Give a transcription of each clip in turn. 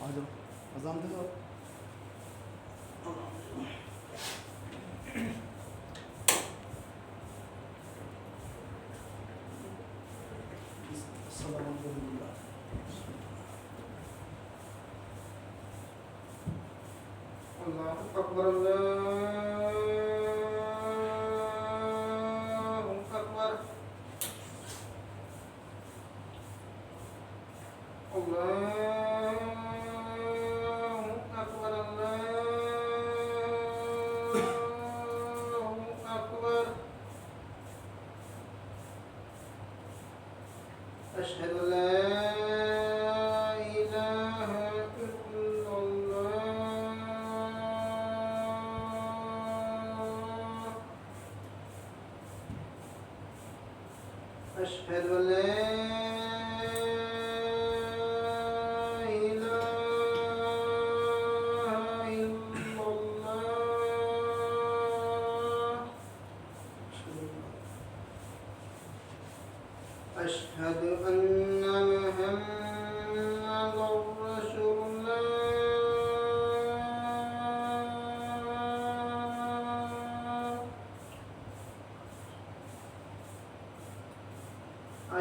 آ جاؤ اذان دے دو. السلام علیکم. اللہ اکبر اللہ اکبر اللہ اکبر اللہ اکبر اشہد ان لا الہ الا اللہ اشہد ان لا أشهد أن محمد رسول الله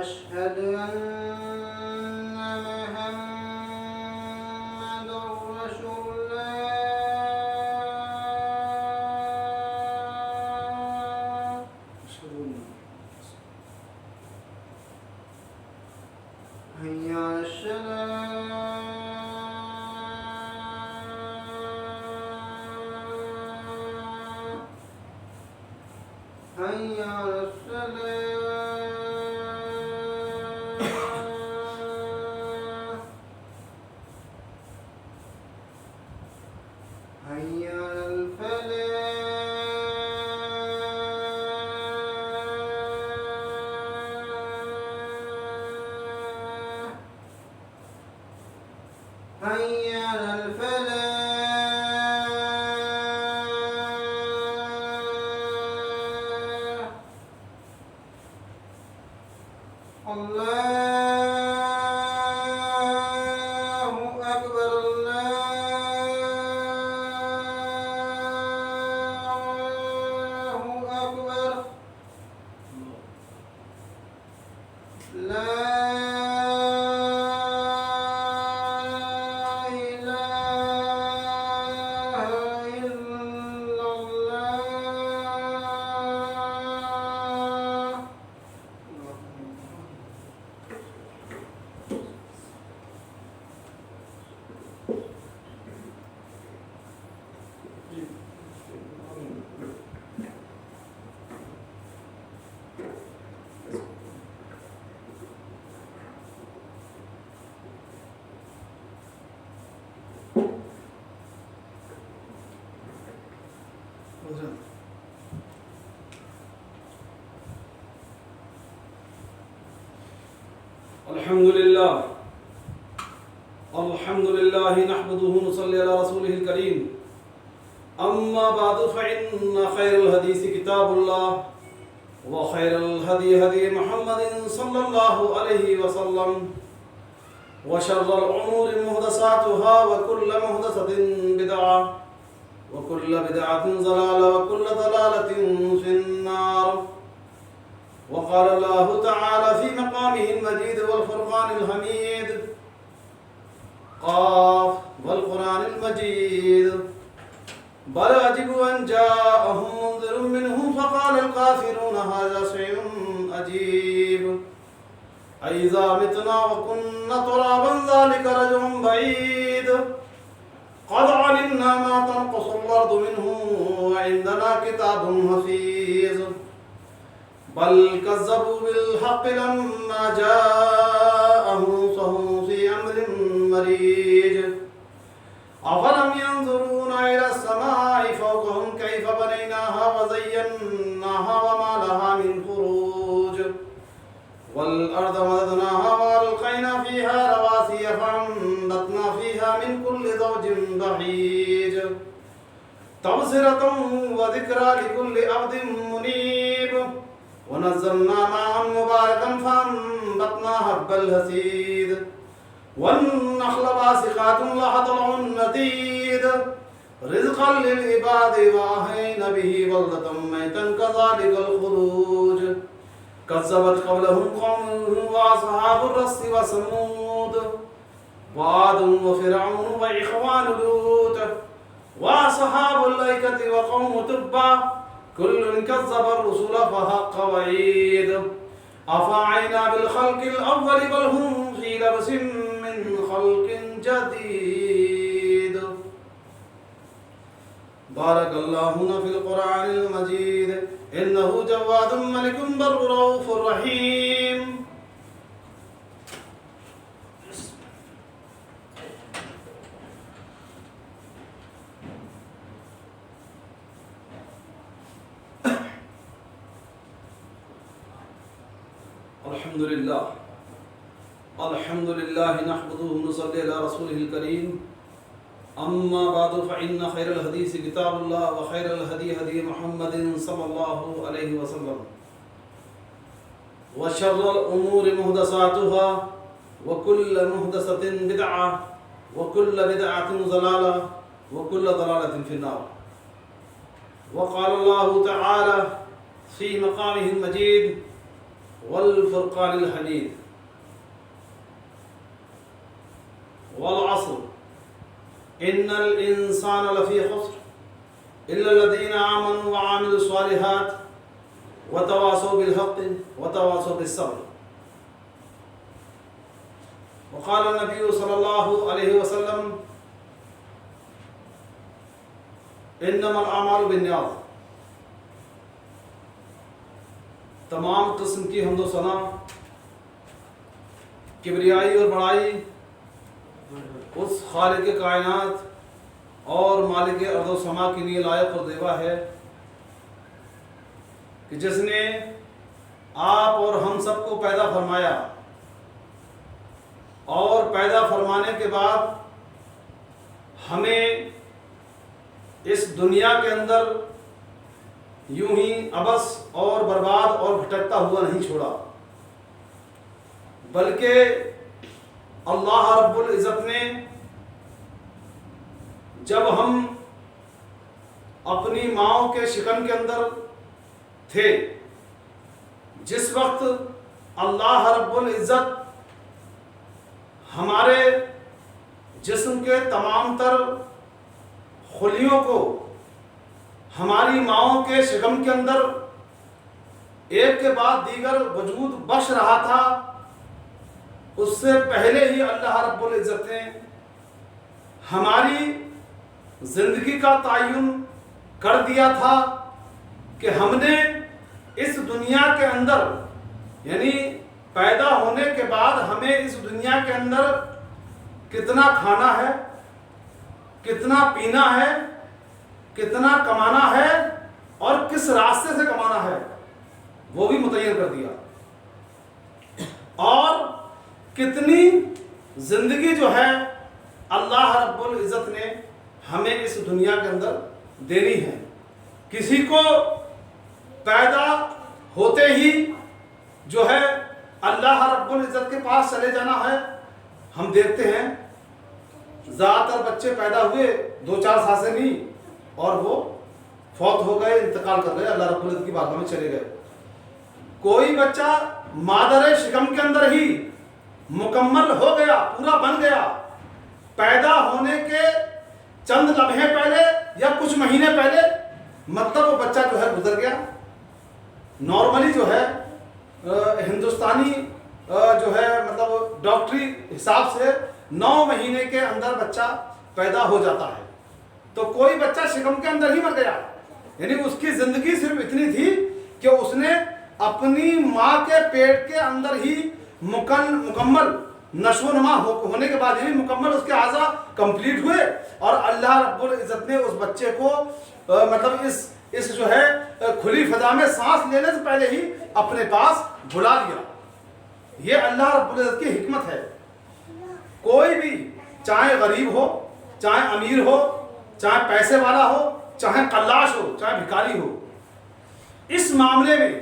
أشهد أن محمد رسول الله حي على الصلاة حي على الصلاة حي على الفلاح حي على الفلاح الله أكبر الله أكبر لا إله إلا الله الحمد لله نحمده ونصلي على رسوله الكريم. أما بعد فإن خير الحديث كتاب الله وخير الهدي هدي محمد صلى الله عليه وسلم وشر الأمور محدثاتها وكل محدثة بدعة وكل بدعة ضلالة وكل ضلالة في النار. وقال الله تعالى في مقامه المجيد والفرقان الحميد قاف والقرآن المجيد بل عجبوا أن جاءهم منذر منهم فقال الكافرون هذا شيء عجيب أإذا متنا وكنا ترابا ذلك رجع بعيد قد علمنا ما تنقص الأرض منهم وعندنا كتاب حفيظ بل كذبوا بالحق لما جاءهم فهم في أمر مريج أفلم ينظرون إلى السماء فوقهم كيف بنيناها وزيناها وما لها من فروج والأرض مددناها وألقينا فيها رواسي فأنبتنا فيها من كل زوج بهيج تبصرة وذكرى لكل عبد منيب ونزلنا ماء مباركا فأنبتنا حب الحصيد والنخل باسقات لها طلع نضيد رزقا للعباد وأحيينا به بلدة ميتا كذلك الخروج كذبت قبلهم قوم نوح وأصحاب الرس وثمود وعاد وفرعون وإخوان لوط وأصحاب الأيكة وقوم تبع كل كذب الرسل فحق وعيد أفعينا بالخلق الأول بل هم في لبس من خلق جديد. بارك الله لنا في القرآن المجيد إنه جواد ملك بر رؤوف رحيم. الحمد لله نحمده ونصلي على رسوله الكريم. أما بعد فإن خير الحديث كتاب الله وخير الهدي هدي محمد صلى الله عليه وسلم وشر الأمور محدثاتها وكل محدثة بدعة وكل بدعة ضلالة وكل ضلالة في النار. وقال الله تعالى في مقامه المجيد والفرقان الحميد والعصر إن الإنسان لفي خسر إلا الذين آمنوا وعملوا الصالحات وتواصوا بالحق وتواصوا بالصبر. وقال النبي صلى الله عليه وسلم إنما الأعمال بالنيات. تمام قسم کی حمد و ثنا کبریائی اور بڑائی اس خالق کائنات اور مالک ارض و سما کے لیے لائق اور دیوا ہے کہ جس نے آپ اور ہم سب کو پیدا فرمایا اور پیدا فرمانے کے بعد ہمیں اس دنیا کے اندر یوں ہی عبث اور برباد اور بھٹکتا ہوا نہیں چھوڑا، بلکہ اللہ رب العزت نے جب ہم اپنی ماؤں کے شکم کے اندر تھے، جس وقت اللہ رب العزت ہمارے جسم کے تمام تر خلیوں کو ہماری ماؤں کے شکم کے اندر ایک کے بعد دیگر وجود بخش رہا تھا، اس سے پہلے ہی اللہ رب العزت نے ہماری زندگی کا تعین کر دیا تھا کہ ہم نے اس دنیا کے اندر یعنی پیدا ہونے کے بعد ہمیں اس دنیا کے اندر کتنا کھانا ہے، کتنا پینا ہے، کتنا کمانا ہے اور کس راستے سے کمانا ہے وہ بھی متعین کر دیا، اور کتنی زندگی جو ہے اللہ رب العزت نے ہمیں اس دنیا کے اندر دینی ہے۔ کسی کو پیدا ہوتے ہی جو ہے اللہ رب العزت کے پاس چلے جانا ہے۔ ہم دیکھتے ہیں زیادہ تر بچے پیدا ہوئے 2-4 سال سے نہیں اور وہ فوت ہو گئے، انتقال کر گئے، اللہ رب العزت کی بارگاہ میں چلے گئے۔ کوئی بچہ مادر شکم کے اندر ہی مکمل ہو گیا، پورا بن گیا، پیدا ہونے کے چند لمحے پہلے یا کچھ مہینے پہلے مطلب وہ بچہ جو ہے گزر گیا۔ نارملی جو ہے ہندوستانی جو ہے مطلب ڈاکٹری حساب سے 9 مہینے کے اندر بچہ پیدا ہو جاتا ہے، تو کوئی بچہ شکم کے اندر ہی مر گیا، یعنی اس کی زندگی صرف اتنی تھی کہ اس نے اپنی ماں کے پیٹ کے اندر ہی مکمل نشو و نما ہونے کے بعد یعنی مکمل اس کے اعضاء کمپلیٹ ہوئے، اور اللہ رب العزت نے اس بچے کو مطلب اس جو ہے کھلی فضا میں سانس لینے سے پہلے ہی اپنے پاس بلا لیا۔ یہ اللہ رب العزت کی حکمت ہے۔ کوئی بھی چاہے غریب ہو، چاہے امیر ہو، چاہے پیسے والا ہو، چاہے قلاش ہو، چاہے بھکاری ہو، اس معاملے میں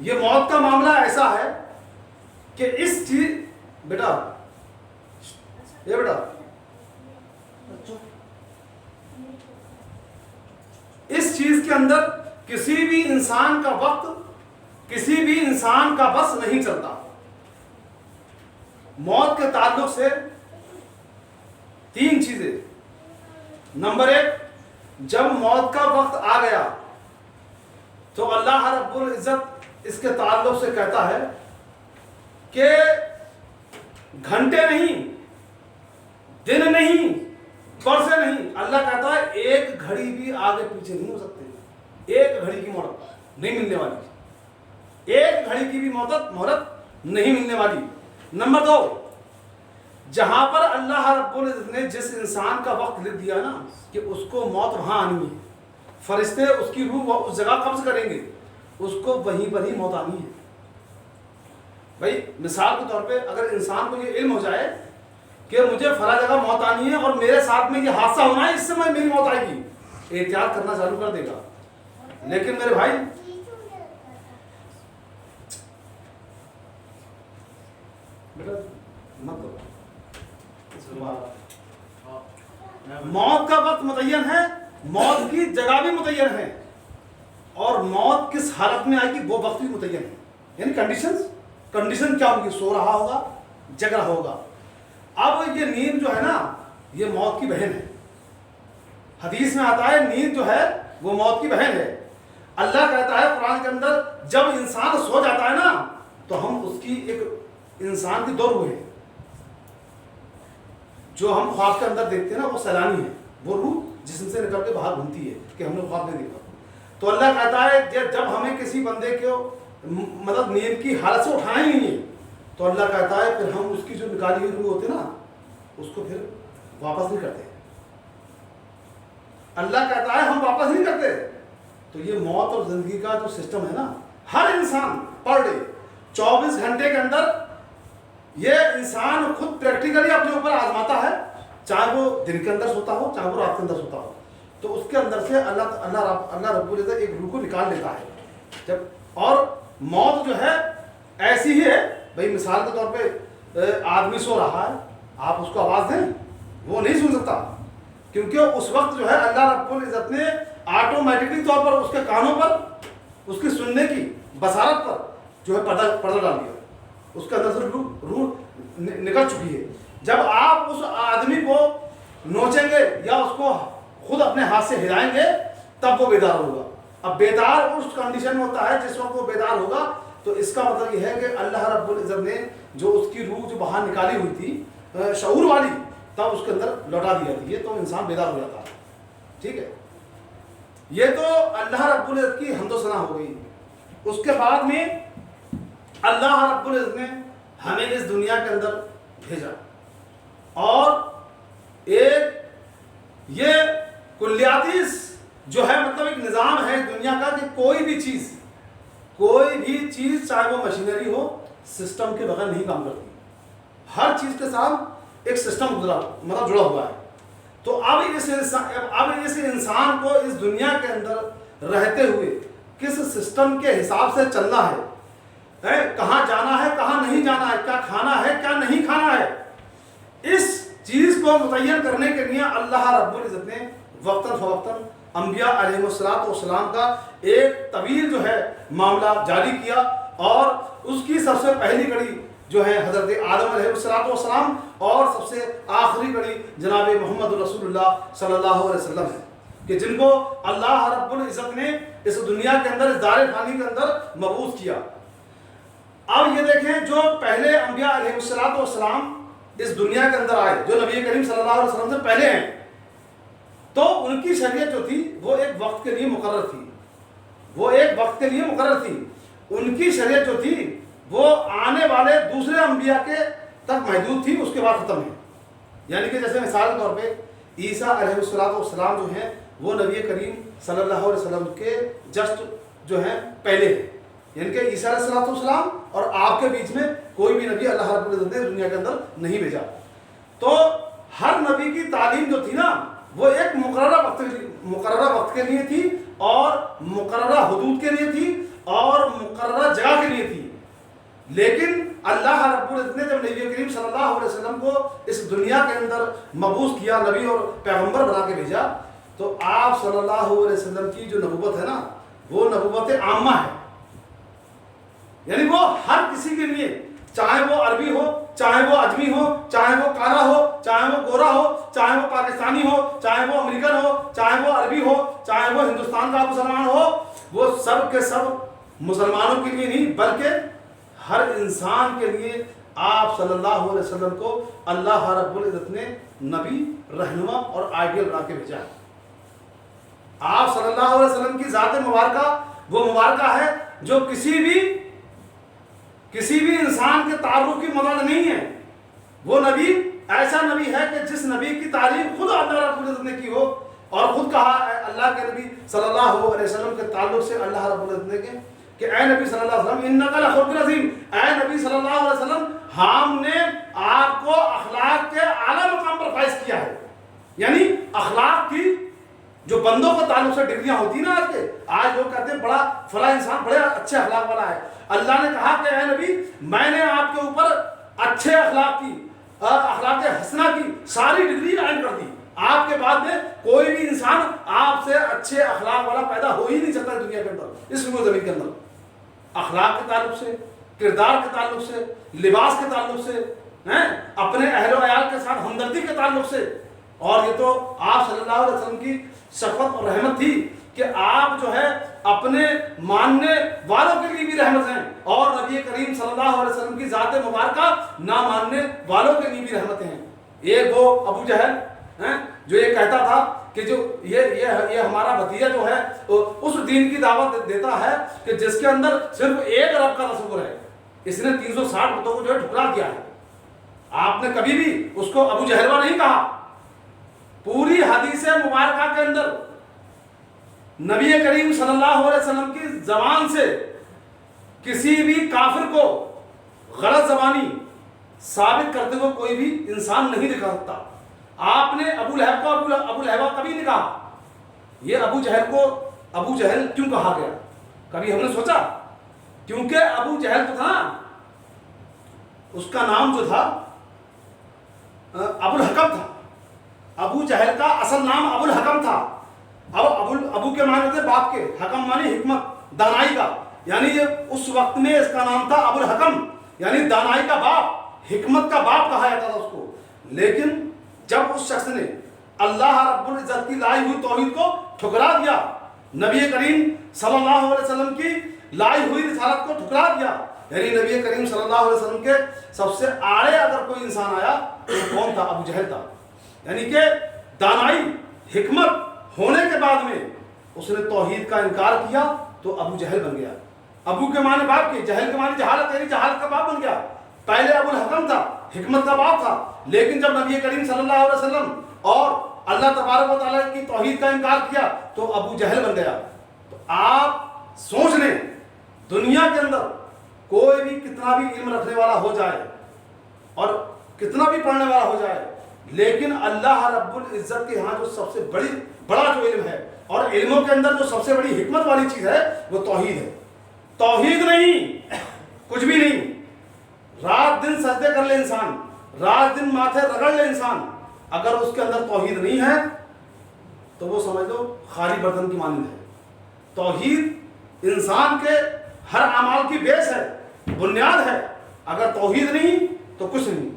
یہ موت کا معاملہ ایسا ہے کہ اس چیز بیٹا یہ بیٹا اس چیز کے اندر کسی بھی انسان کا وقت کسی بھی انسان کا بس نہیں چلتا. موت کے تعلق سے 3 چیزیں. نمبر 1، جب موت کا وقت آ گیا تو اللہ رب العزت اس کے تعلق سے کہتا ہے کہ گھنٹے نہیں، دن نہیں، برسے نہیں. اللہ کہتا ہے ایک گھڑی بھی آگے پیچھے نہیں ہو سکتے. ایک گھڑی کی مہلت نہیں ملنے والی. ایک گھڑی کی بھی مہلت نہیں ملنے والی. نمبر 2، جہاں پر اللہ رب العزت نے جس انسان کا وقت لکھ دیا نا کہ اس کو موت وہاں آنی ہے، فرشتے اس کی روح اس جگہ قبض کریں گے، اس کو وہیں پر ہی موت آنی ہے. بھائی مثال کے طور پہ اگر انسان کو یہ علم ہو جائے کہ مجھے فلاں جگہ موت آنی ہے اور میرے ساتھ میں یہ حادثہ ہونا ہے، اس سے میری موت آئے گی، احتیاط کرنا چالو کر دے گا. لیکن میرے بھائی موت کا وقت متعین ہے، موت کی جگہ بھی متعین ہے، اور موت کس حالت میں آئے گی وہ وقت بھی متعین ہے. یعنی کنڈیشن کیا ہوگی؟ سو رہا ہوگا، جگ رہا ہوگا. اب یہ نیند جو ہے نا یہ موت کی بہن ہے. حدیث میں آتا ہے نیند جو ہے وہ موت کی بہن ہے. اللہ کہتا ہے قرآن کے اندر جب انسان سو جاتا ہے نا تو ہم اس کی ایک انسان کی 2 روح ہے. جو ہم خواب کے اندر دیکھتے ہیں نا وہ سیلانی ہے، وہ روح جسم سے نکل کے باہر گھومتی ہے کہ ہم نے خواب نہیں دیکھا. تو اللہ کہتا ہے جب ہمیں کسی بندے کو مطلب نیند کی حالت سے اٹھانا ہی نہیں ہے تو اللہ کہتا ہے پھر ہم اس کی جو نکالی ہوئی روح ہوتی ہے نا اس کو پھر واپس نہیں کرتے. اللہ کہتا ہے ہم واپس نہیں کرتے. تو یہ موت اور زندگی کا جو سسٹم ہے نا، ہر انسان پر ڈے 24 گھنٹے کے اندر یہ انسان خود پریکٹیکلی اپنے اوپر آزماتا ہے، چاہے وہ دن کے اندر سوتا ہو چاہے وہ رات کے اندر سوتا ہو. تو اس کے اندر سے اللہ رب العزت ایک روح کو نکال لیتا ہے. اور موت جو ہے ایسی ہی ہے. بھائی مثال کے طور پہ آدمی سو رہا ہے، آپ اس کو آواز دیں وہ نہیں سن سکتا، کیونکہ اس وقت جو ہے اللہ رب العزت نے آٹومیٹکلی طور پر اس کے کانوں پر اس کی سننے کی بصارت پر جو ہے پردہ ڈال دیا. اس کے اندر سے روح نکل چکی ہے. جب آپ اس آدمی کو نوچیں گے یا اس کو خود اپنے ہاتھ سے ہلائیں گے تب وہ بیدار ہوگا. اب بیدار اس کنڈیشن میں ہوتا ہے جس وقت وہ بیدار ہوگا. تو اس کا مطلب یہ ہے کہ اللہ رب العزت نے جو اس کی روح جو باہر نکالی ہوئی تھی شعور والی تب اس کے اندر لوٹا دی جاتی ہے تو انسان بیدار ہو جاتا ہے. ٹھیک ہے، یہ تو اللہ رب العزت کی حمد و ثنا ہو گئی. اس کے بعد میں اللہ رب العزت نے ہمیں اس دنیا کے اندر بھیجا اور ایک یہ کلیاتی جو ہے مطلب ایک نظام ہے دنیا کا کہ کوئی بھی چیز چاہے وہ مشینری ہو سسٹم کے بغیر نہیں کام کرتی. ہر چیز کے ساتھ ایک سسٹم مطلب جڑا ہوا ہے. تو اب اس انسان کو اس دنیا کے اندر رہتے ہوئے کس سسٹم کے حساب سے چلنا ہے، کہاں جانا ہے کہاں نہیں جانا ہے، کیا کھانا ہے کیا نہیں کھانا ہے، اس چیز کو متعین کرنے کے لیے اللہ رب العزت نے وقتاً فوقتاً انبیاء علیہ السلام کا ایک طویل جو ہے معاملہ جاری کیا. اور اس کی سب سے پہلی کڑی جو ہے حضرت آدم علیہ السلام اور سب سے آخری کڑی جناب محمد رسول اللہ صلی اللہ علیہ وسلم ہے کہ جن کو اللہ رب العزت نے اس دنیا کے اندر اس دار فانی کے اندر مبعوث کیا. اب یہ دیکھیں جو پہلے انبیاء علیہ السلام اس دنیا کے اندر آئے جو نبی کریم صلی اللہ علیہ وسلم سے پہلے ہیں تو ان کی شریعت جو تھی وہ ایک وقت کے لیے مقرر تھی. ان کی شریعت جو تھی وہ آنے والے دوسرے انبیاء کے تک محدود تھی، اس کے بعد ختم ہے. یعنی کہ جیسے مثال کے طور پہ عیسیٰ علیہ السلام جو ہیں وہ نبی کریم صلی اللہ علیہ وسلم کے جسٹ جو ہیں پہلے ہیں. یعنی کہ عیسیٰ علیہ السلام اور آپ کے بیچ میں کوئی بھی نبی اللہ رب العزت نے دنیا کے اندر نہیں بھیجا. تو ہر نبی کی تعلیم جو تھی نا وہ ایک مقررہ وقت کے لیے تھی اور مقررہ حدود کے لیے تھی اور مقررہ جگہ کے لیے تھی. لیکن اللہ رب العزت نے جب نبی کریم صلی اللہ علیہ وسلم کو اس دنیا کے اندر مبعوث کیا، نبی اور پیغمبر بنا کے بھیجا، تو آپ صلی اللہ علیہ وسلم کی جو نبوت ہے نا وہ نبوت عامہ ہے، یعنی وہ ہر کسی کے لیے، چاہے وہ عربی ہو، چاہے وہ اجمی ہو، چاہے وہ کالا ہو، چاہے وہ گورا ہو، چاہے وہ پاکستانی ہو، چاہے وہ امریکن ہو، چاہے وہ عربی ہو، چاہے وہ ہندوستان کا مسلمان ہو، وہ سب کے سب مسلمانوں کے لیے نہیں بلکہ ہر انسان کے لیے آپ صلی اللہ علیہ وسلم کو اللہ رب العزت نے نبی، رہنما اور آئیڈیل بنا کے بھیجا ہے۔ آپ صلی اللہ علیہ وسلم کی ذات مبارکہ وہ مبارکہ ہے جو کسی بھی انسان کے تعارف کی مدد نہیں ہے۔ وہ نبی ایسا نبی ہے کہ جس نبی کی تعریف خود اللہ رب العزت نے کی ہو، اور خود کہا ہے اللہ کے نبی صلی اللہ علیہ وسلم کے تعلق سے اللہ رب العزت نے کہ اے نبی صلی اللہ علیہ وسلم انک لخلق عظیم، اے نبی صلی اللہ علیہ وسلم ہم نے آپ کو اخلاق کے اعلیٰ مقام پر فائز کیا ہے۔ یعنی اخلاق کی جو بندوں کے تعلق سے ڈگریاں ہوتی ہیں نا، آج لوگ کہتے ہیں بڑا فلاں انسان بڑے اچھے اخلاق والا ہے، اللہ نے کہا کہ اے نبی میں نے آپ کے اوپر اچھے اخلاق کی، اخلاق حسنہ کی ساری ڈگری قائم کر دی۔ آپ کے بعد میں کوئی بھی انسان آپ سے اچھے اخلاق والا پیدا ہو ہی نہیں سکتا دنیا کے اندر، اس روئے زمین کے اندر، اخلاق کے تعلق سے، کردار کے تعلق سے، لباس کے تعلق سے، اپنے اہل و عیال کے ساتھ ہمدردی کے تعلق سے۔ اور یہ تو آپ صلی اللہ علیہ وسلم کی شفقت اور رحمت تھی کہ آپ جو ہے اپنے ماننے والوں کے لیے بھی رحمت ہیں، اور نبی کریم صلی اللہ علیہ وسلم کی ذات مبارکہ نہ ماننے والوں کے لیے بھی رحمتیں ہیں۔ ایک وہ ابو جہل جو یہ کہتا تھا کہ جو یہ ہمارا بھتیجا جو ہے اس دین کی دعوت دیتا ہے کہ جس کے اندر صرف ایک رب کا تصور ہے، اس نے 360 بتوں کو جو ہے ٹھکرا دیا ہے۔ آپ نے کبھی بھی اس کو ابو جہلوا نہیں کہا۔ پوری حدیث مبارکہ کے اندر نبی کریم صلی اللہ علیہ وسلم کی زبان سے کسی بھی کافر کو غلط زبانی ثابت کرتے ہوئے کوئی بھی انسان نہیں دکھا سکتا۔ آپ نے ابو لہب کو ابو لہبا کبھی نہیں کہا۔ یہ ابو جہل کو ابو جہل کیوں کہا گیا؟ کبھی ہم نے سوچا؟ کیونکہ ابو جہل تو تھا نا، اس کا نام جو تھا ابو الحکم تھا۔ ابو جہل کا اصل نام ابو الحکم تھا۔ اب ابو کے معنی تھے باپ کے، حکم معنی حکمت، دانائی کا، یعنی اس وقت میں اس کا نام تھا ابو الحکم، یعنی دانائی کا باپ، حکمت کا باپ کہا جاتا تھا اس کو۔ لیکن جب اس شخص نے اللہ رب العزت کی لائی ہوئی توحید کو ٹھکرا دیا، نبی کریم صلی اللہ علیہ وسلم کی لائی ہوئی رسالت کو ٹھکرا دیا، یعنی نبی کریم صلی اللہ علیہ وسلم کے سب سے آڑے اگر کوئی انسان آیا تو کون تھا؟ ابو جہل تھا۔ یعنی کہ دانائی، حکمت ہونے کے بعد میں اس نے توحید کا انکار کیا تو ابو جہل بن گیا۔ ابو کے معنی باپ کے، جہل کے معنی جہالت، یعنی جہالت کا باپ بن گیا۔ پہلے ابو الحکم تھا، حکمت کا باپ تھا، لیکن جب نبی کریم صلی اللہ علیہ وسلم اور اللہ تبارک و تعالیٰ کی توحید کا انکار کیا تو ابو جہل بن گیا۔ تو آپ سوچ لیں، دنیا کے اندر کوئی بھی کتنا بھی علم رکھنے والا ہو جائے اور کتنا بھی پڑھنے والا ہو جائے، لیکن اللہ رب العزت کے ہاں جو سب سے بڑا جو علم ہے اور علموں کے اندر جو سب سے بڑی حکمت والی چیز ہے وہ توحید ہے۔ توحید نہیں کچھ بھی نہیں۔ رات دن سجدے کر لے انسان، رات دن ماتھے رگڑ لے انسان، اگر اس کے اندر توحید نہیں ہے تو وہ سمجھ لو خالی برتن کی مانند ہے۔ توحید انسان کے ہر اعمال کی بیس ہے، بنیاد ہے۔ اگر توحید نہیں تو کچھ نہیں۔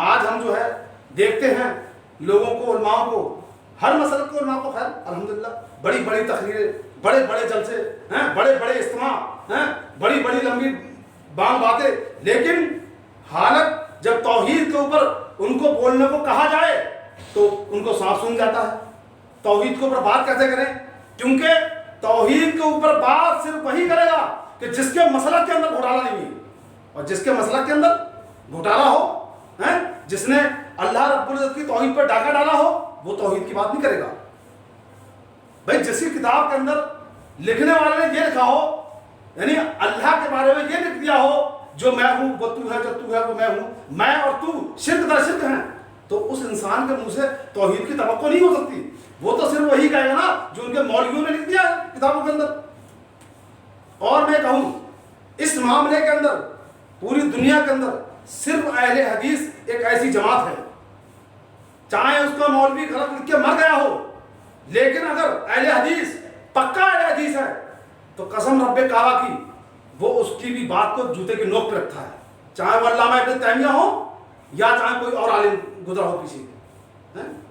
آج ہم جو ہے دیکھتے ہیں لوگوں کو، علماء کو، ہر مسلک کو علماء کو، خیر الحمدللہ بڑی بڑی تقریریں، بڑے بڑے جلسے ہیں، بڑے بڑے اجتماع ہیں، بڑی بڑی لمبی بام باتیں، لیکن حالت جب توحید کے اوپر ان کو بولنے کو کہا جائے تو ان کو صاف سن جاتا ہے۔ توحید کے اوپر بات کیسے کریں؟ کیونکہ توحید کے اوپر بات صرف وہی کرے گا کہ جس کے مسلک کے اندر گھوٹالا نہیں ہے، اور جس کے مسلک کے اندر گھوٹالا ہو، جس نے اللہ رب العزت کی توحید پر ڈاکہ ڈالا ہو، وہ توحید کی بات نہیں کرے گا۔ بھائی جس کی کتاب کے اندر لکھنے والے نے یہ لکھا ہو، یعنی اللہ کے بارے میں یہ لکھ دیا ہو جو میں ہوں وہ تو ہے، جو تو ہے وہ میں ہوں، میں اور تو شرک در شرک ہیں، تو اس انسان کے منہ سے توحید کی توقع نہیں ہو سکتی۔ وہ تو صرف وہی کہے گا نا جو ان کے مولویوں نے لکھ دیا ہے کتابوں کے اندر۔ اور میں کہوں اس معاملے کے اندر پوری دنیا کے اندر صرف اہل حدیث ایک ایسی جماعت ہے، چاہے اس کا مولوی غلط لکھ کے مر گیا ہو، لیکن اگر اہل حدیث پکا اہل حدیث ہے تو قسم رب کعبہ کی وہ اس کی بھی بات کو جوتے کی نوک پہ رکھتا ہے، چاہے وہ علامہ ابن تیمیہ ہو یا چاہے کوئی اور عالم گزرا ہو پیچھے۔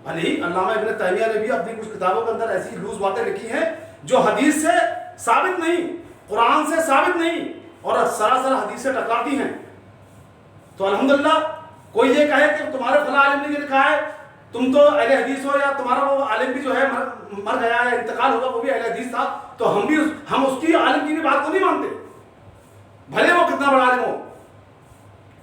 بھلے ہی علامہ ابن تیمیہ نے بھی اپنی کچھ کتابوں کے اندر ایسی لوز باتیں لکھی ہیں جو حدیث سے ثابت نہیں، قرآن سے ثابت نہیں اور سراسر حدیث سے ٹکراتی ہیں۔ تو الحمدللہ کوئی یہ کہے کہ تمہارے فلاں عالم نے یہ لکھا ہے تم تو اہل حدیث ہو، یا تمہارا وہ عالم بھی جو ہے مر گیا ہے، انتقال ہوگا، وہ بھی اہل حدیث تھا، تو ہم اس کی عالم کی بھی بات کو نہیں مانتے، بھلے وہ کتنا بڑا عالم ہو۔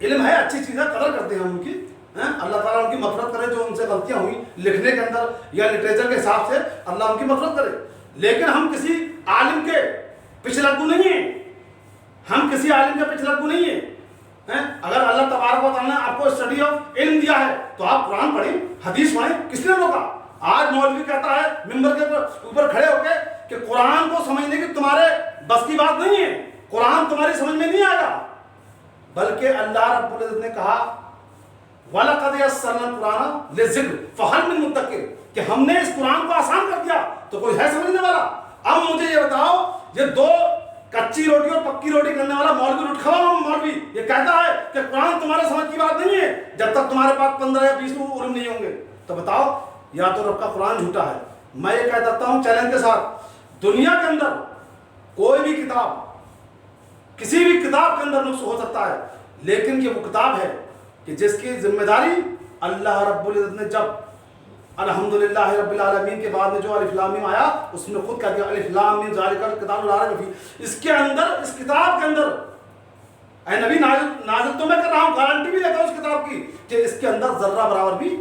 علم ہے، اچھی چیز ہے، قدر کرتے ہیں ہم ان کی، اللہ تعالیٰ ان کی مغفرت کرے جو ان سے غلطیاں ہوئی لکھنے کے اندر یا لٹریچر کے حساب سے، اللہ ان کی مغفرت کرے، لیکن ہم کسی عالم کے پیچھے لگو نہیں ہیں، ہم کسی عالم کے پیچھے لگو نہیں ہیں۔ اگر اللہ تبارک و تعالیٰ نے آپ کو اسٹڈی آف علم دیا ہے تو آپ قرآن پڑھیں، حدیث پڑھیں، کس نے روکا؟ آج مولوی کہتا ہے ممبر کے اوپر کھڑے ہو کے کہ قرآن کو سمجھنے کی تمہارے بس کی بات نہیں ہے، قرآن تمہاری سمجھ میں نہیں آئے گا، بلکہ اللہ رب العزت نے کہا وَلَقَدْ يَسَّرْنَا الْقُرْآنَ لِلذِّكْرِ فَهَلْ مِن مُدَّكِرٍ، کہ ہم نے اس قرآن کو آسان کر دیا تو کوئی ہے سمجھنے والا۔ اب مجھے یہ بتاؤ، یہ دو کچی روٹی اور پکی روٹی کرنے والا مولوی روٹ کھوا مولوی یہ کہتا ہے کہ قرآن تمہارے سمجھ کی بات نہیں ہے جب تک تمہارے پاس 15 یا 20 علم نہیں ہوں گے، تو بتاؤ یا تو رب کا قرآن جھوٹا ہے۔ میں یہ کہہ دیتا ہوں چیلنج کے ساتھ، دنیا کے اندر کوئی بھی کتاب، کسی بھی کتاب کے اندر نقص ہو سکتا ہے، لیکن یہ وہ کتاب ہے کہ جس کی ذمہ داری اللہ رب العزت نے جب الحمدللہ رب العالمین کے بعد میں جو الف لام میم آیا اس میں خود کہہ دیا الف لام میم ذالک الکتاب لا ریب فیہ، اس کے اندر، اس کتاب کے اندر اے نبی نازل تو میں کر رہا ہوں، گارنٹی بھی دیتا ہوں اس کتاب کی کہ اس کے اندر ذرہ برابر بھی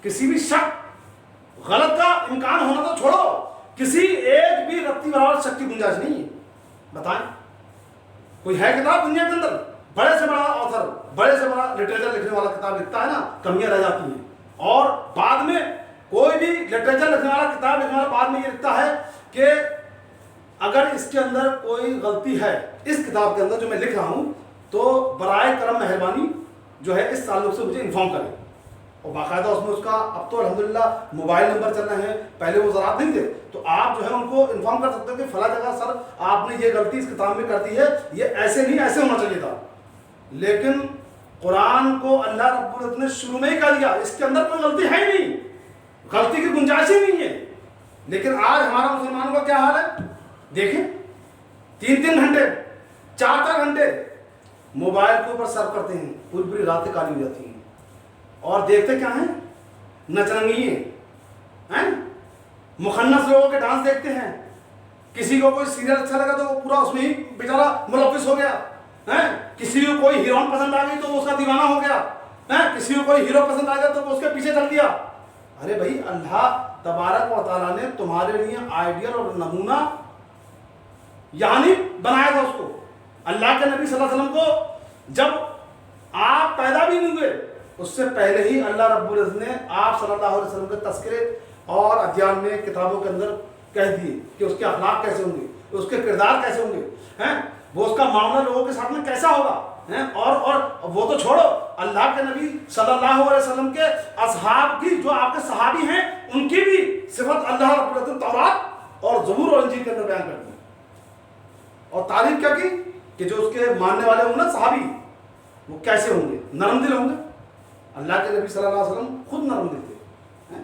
کسی بھی شک غلط کا امکان ہونا تو چھوڑو، کسی ایک بھی رتی برابر شک کی گنجائش نہیں ہے۔ بتائیں کوئی ہے کتاب دنیا کے اندر؟ بڑے سے بڑا آتھر، بڑے سے بڑا لٹریچر لکھنے والا کتاب لکھتا ہے نا، کمیاں رہ جاتی ہیں، اور بعد میں کوئی بھی لٹریچر لکھنے والا کتاب لکھنے والا بعد میں یہ لکھتا ہے کہ اگر اس کے اندر کوئی غلطی ہے اس کتاب کے اندر جو میں لکھ رہا ہوں تو برائے کرم مہربانی جو ہے اس تعلق سے مجھے انفارم کریں، اور باقاعدہ اس میں اس کا اب تو الحمدللہ موبائل نمبر چل رہے ہیں، پہلے وہ ذرات نہیں تھے، تو آپ جو ہے ان کو انفارم کر سکتے ہو کہ فلاں جگہ سر آپ نے یہ غلطی اس کتاب میں کر دی ہے، یہ ایسے نہیں ایسے ہونا چاہیے تھا۔ لیکن قرآن کو اللہ رب العزت نے شروع میں ہی کہہ دیا اس کے اندر کوئی غلطی ہے ہی نہیں، غلطی کی گنجائش ہی نہیں ہے، لیکن آج ہمارا مسلمانوں کا کیا حال ہے؟ دیکھیں 3 گھنٹے 4 گھنٹے موبائل کے اوپر سرف کرتے ہیں، پوری پوری راتیں کالی ہو جاتی ہیں، اور دیکھتے کیا ہیں؟ نچرنگی ہیں، مخنث لوگوں کے ڈانس دیکھتے ہیں، کسی کو کوئی سیریل اچھا لگا تو وہ پورا اس میں ہی بیچارہ ملوث ہو گیا، کسی کو کوئی ہیروئن پسند آ گئی تو وہ اس کا دیوانہ ہو گیا، کسی کو کوئی ہیرو پسند آ گیا تو وہ اس کے پیچھے چل دیا۔ ارے بھائی اللہ تبارک و تعالیٰ نے تمہارے لیے آئیڈیل اور نمونہ یعنی بنایا تھا اس کو، اللہ کے نبی صلی اللہ علیہ وسلم کو جب آپ پیدا بھی نہیں ہوئے اس سے پہلے ہی اللہ رب العزت نے آپ صلی اللہ علیہ وسلم کے تذکرے اور ادیان میں کتابوں کے اندر کہہ دیے کہ اس کے اخلاق کیسے ہوں گے، اس کے کردار کیسے ہوں گے، وہ اس کا معاملہ لوگوں کے ساتھ میں کیسا ہوگا، اور وہ تو چھوڑو، اللہ کے نبی صلی اللہ علیہ وسلم کے اصحاب کی جو آپ کے صحابی ہیں ان کی بھی صفت اللہ رب العزت تورات اور زبور اور انجیل کے اندر بیان کر دی، اور تعریف کیا کی کہ جو اس کے ماننے والے ہوں نا صحابی وہ کیسے ہوں گے، نرم دل ہوں گے۔ اللہ کے نبی صلی اللہ علیہ وسلم خود نرم دل تھے،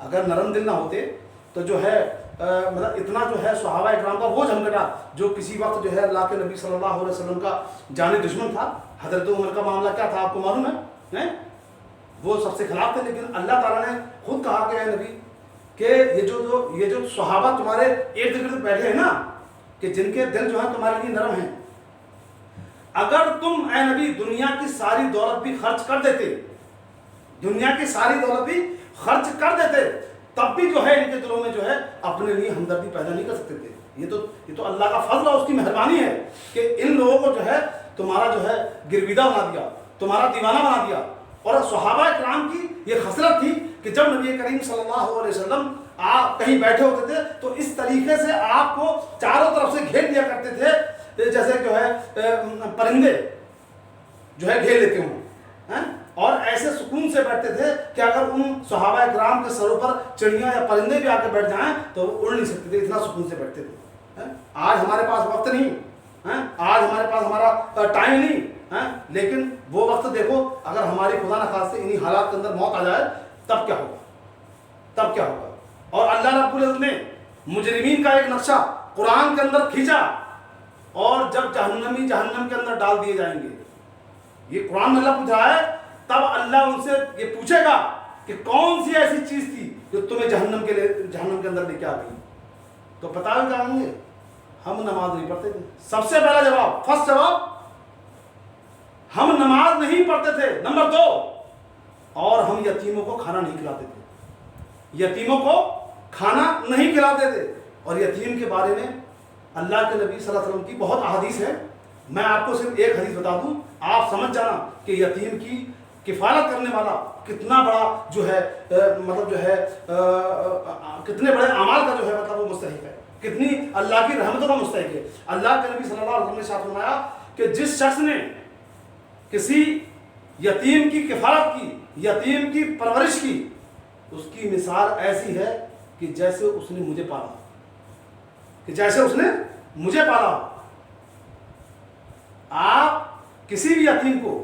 اگر نرم دل نہ ہوتے تو جو ہے مطلب اتنا جو ہے صحابہ اکرام کا وہ جھمگٹا جو کسی وقت جو ہے اللہ کے نبی صلی اللہ علیہ وسلم کا جانی دشمن تھا، حضرت عمر کا معاملہ کیا تھا آپ کو معلوم ہے، وہ سب سے خلاف تھے، لیکن اللہ تعالیٰ نے خود کہا کہ اے نبی کہ یہ جو صحابہ تمہارے ارد گرد بیٹھے ہیں نا کہ جن کے دل جو ہے تمہارے لیے نرم ہیں، اگر تم اے نبی دنیا کی ساری دولت بھی خرچ کر دیتے، دنیا کی ساری دولت بھی خرچ کر دیتے تب بھی جو ہے ان کے دلوں میں جو ہے اپنے لیے ہمدردی پیدا نہیں کر سکتے تھے۔ یہ تو اللہ کا فضل اور اس کی مہربانی ہے کہ ان لوگوں کو جو ہے تمہارا جو ہے گرویدہ بنا دیا، تمہارا دیوانہ بنا دیا۔ اور صحابہ کرام کی یہ خصلت تھی کہ جب نبی کریم صلی اللہ علیہ وسلم آپ کہیں بیٹھے ہوتے تھے تو اس طریقے سے آپ کو چاروں طرف سے گھیر لیا کرتے تھے جیسے جو ہے پرندے جو ہے گھیر لیتے ہوں، اور ایسے سکون سے بیٹھتے تھے کہ اگر ان صحابہ کرام کے سروں پر چڑیاں یا پرندے بھی آ کے بیٹھ جائیں تو وہ اڑ نہیں سکتے تھے، اتنا سکون سے بیٹھتے تھے۔ آج ہمارے پاس وقت نہیں، آج ہمارے پاس ہمارا ٹائم نہیں، لیکن وہ وقت دیکھو اگر ہماری خدا نخواستہ انہی حالات کے اندر موت آ جائے تب کیا ہوگا، تب کیا ہوگا۔ اور اللہ رب العزت نے مجرمین کا ایک نقشہ قرآن کے اندر کھینچا، اور جب جہنمی جہنم کے اندر ڈال دیے جائیں گے، یہ قرآن میں اللہ پوچھ رہا ہے، تب اللہ ان سے یہ پوچھے گا کہ کون سی ایسی چیز تھی جو تمہیں جہنم کے اندر لے کے آ گئی، تو بتاؤ کیا ہوں گے، ہم نماز نہیں پڑھتے تھے۔ سب سے پہلا جواب، فرسٹ جواب، ہم نماز نہیں پڑھتے تھے۔ نمبر 2، اور ہم یتیموں کو کھانا نہیں کھلاتے تھے، یتیموں کو کھانا نہیں کھلاتے تھے۔ اور یتیم کے بارے میں اللہ کے نبی صلی اللہ علیہ وسلم کی بہت احادیث ہیں، میں آپ کو صرف ایک حدیث بتا دوں، آپ سمجھ جانا کہ یتیم کی کفالت کرنے والا کتنا بڑا جو ہے مطلب جو ہے کتنے بڑے اعمال کا جو ہے مطلب وہ مستحق ہے، کتنی اللہ کی رحمتوں کا مستحق ہے۔ اللہ کے نبی صلی اللہ علیہ وسلم نے ارشاد فرمایا کہ جس شخص نے کسی یتیم کی کفالت کی، یتیم کی پرورش کی، اس کی مثال ایسی ہے کہ جیسے اس نے مجھے پالا، کہ جیسے اس نے مجھے پالا۔ آپ کسی بھی یتیم کو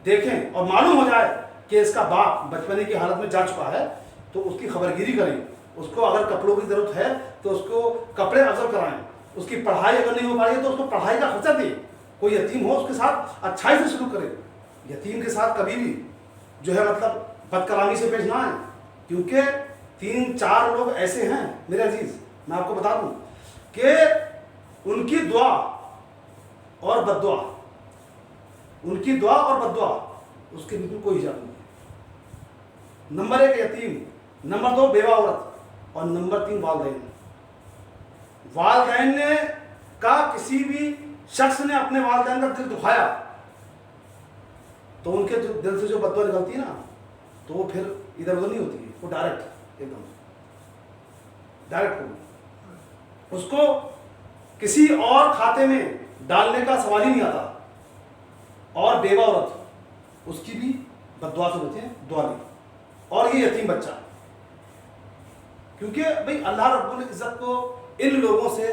دیکھیں اور معلوم ہو جائے کہ اس کا باپ بچپنے کی حالت میں جا چکا ہے تو اس کی خبرگیری کریں، اس کو اگر کپڑوں کی ضرورت ہے تو اس کو کپڑے افضل کرائیں، اس کی پڑھائی اگر نہیں ہو پا رہی ہے تو اس کو پڑھائی کا خرچہ دیں، کوئی یتیم ہو اس کے ساتھ اچھائی سے سلوک کرے، یتیم کے ساتھ کبھی بھی جو ہے مطلب بد کلامی سے پیش نہ آئیں، کیونکہ 3-4 لوگ ایسے ہیں میرے عزیز، میں آپ کو بتا دوں کہ ان کی دعا اور بد دعا، ان کی دعا اور بد دعا اس کے بالکل کوئی حجاب نہیں ہے۔ نمبر 1 یتیم، نمبر 2 بیوہ عورت، اور نمبر 3 والدین۔ والدین نے کا کسی بھی شخص نے اپنے والدین کا دل دکھایا تو ان کے دل سے جو بد دعا نکلتی ہے نا تو وہ پھر ادھر ادھر نہیں ہوتی ہے، وہ ڈائریکٹ ایک دم ڈائریکٹ ہوگی، اس کو کسی اور کھاتے میں ڈالنے کا سوال ہی نہیں آتا۔ اور بیوہ عورت، اس کی بھی بد دعا سے بچیں، دعا نہیں۔ اور یہ یتیم بچہ، کیونکہ بھئی اللہ رب العزت کو ان لوگوں سے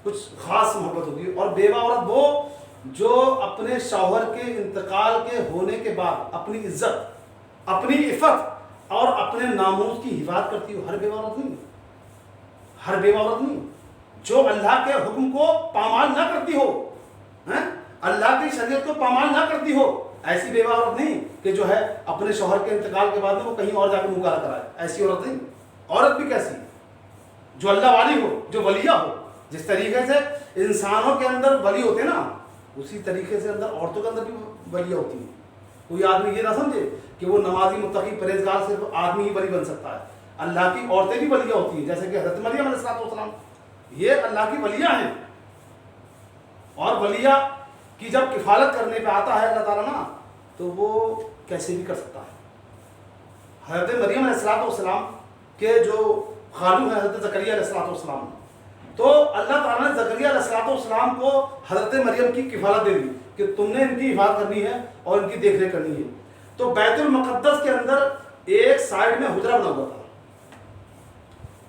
کچھ خاص محبت ہوتی ہے۔ اور بیوہ عورت وہ جو اپنے شوہر کے انتقال کے ہونے کے بعد اپنی عزت، اپنی عفت اور اپنے ناموس کی حفاظت کرتی ہو۔ ہر بیوہ عورت نہیں، ہر بیوہ عورت نہیں، جو اللہ کے حکم کو پامال نہ کرتی ہو، اللہ کی شریعت کو پامال نہ کرتی ہو، ایسی بیوہ عورت نہیں کہ جو ہے اپنے شوہر کے انتقال کے بعد میں وہ کہیں اور جا کے منہ کالا کرائے، ایسی عورت نہیں۔ عورت بھی کیسی، جو اللہ والی ہو، جو ولیہ ہو۔ جس طریقے سے انسانوں کے اندر ولی ہوتے ہیں نا، اسی طریقے سے اندر عورتوں کے اندر بھی ولیہ ہوتی ہیں۔ کوئی آدمی یہ نہ سمجھے کہ وہ نمازی متقی پرہیزگار صرف آدمی ہی ولی بن سکتا ہے، اللہ کی عورتیں بھی ولیہ ہوتی ہیں، جیسے کہ حضرت مریم علیہ السلام، یہ اللہ کی ولیہ ہیں۔ اور ولیہ کی جب کفالت کرنے پہ آتا ہے اللہ تعالیٰ نا تو وہ کیسے بھی کر سکتا ہے۔ حضرت مریم علیہ السلام کے جو خالو ہیں حضرت زکریا علیہ السلام، تو اللہ تعالیٰ نے زکریا علیہ السلام کو حضرت مریم کی کفالت دے دی کہ تم نے ان کی حفاظت کرنی ہے اور ان کی دیکھ ریکھ کرنی ہے۔ تو بیت المقدس کے اندر ایک سائڈ میں حجرہ بنا ہوا تھا،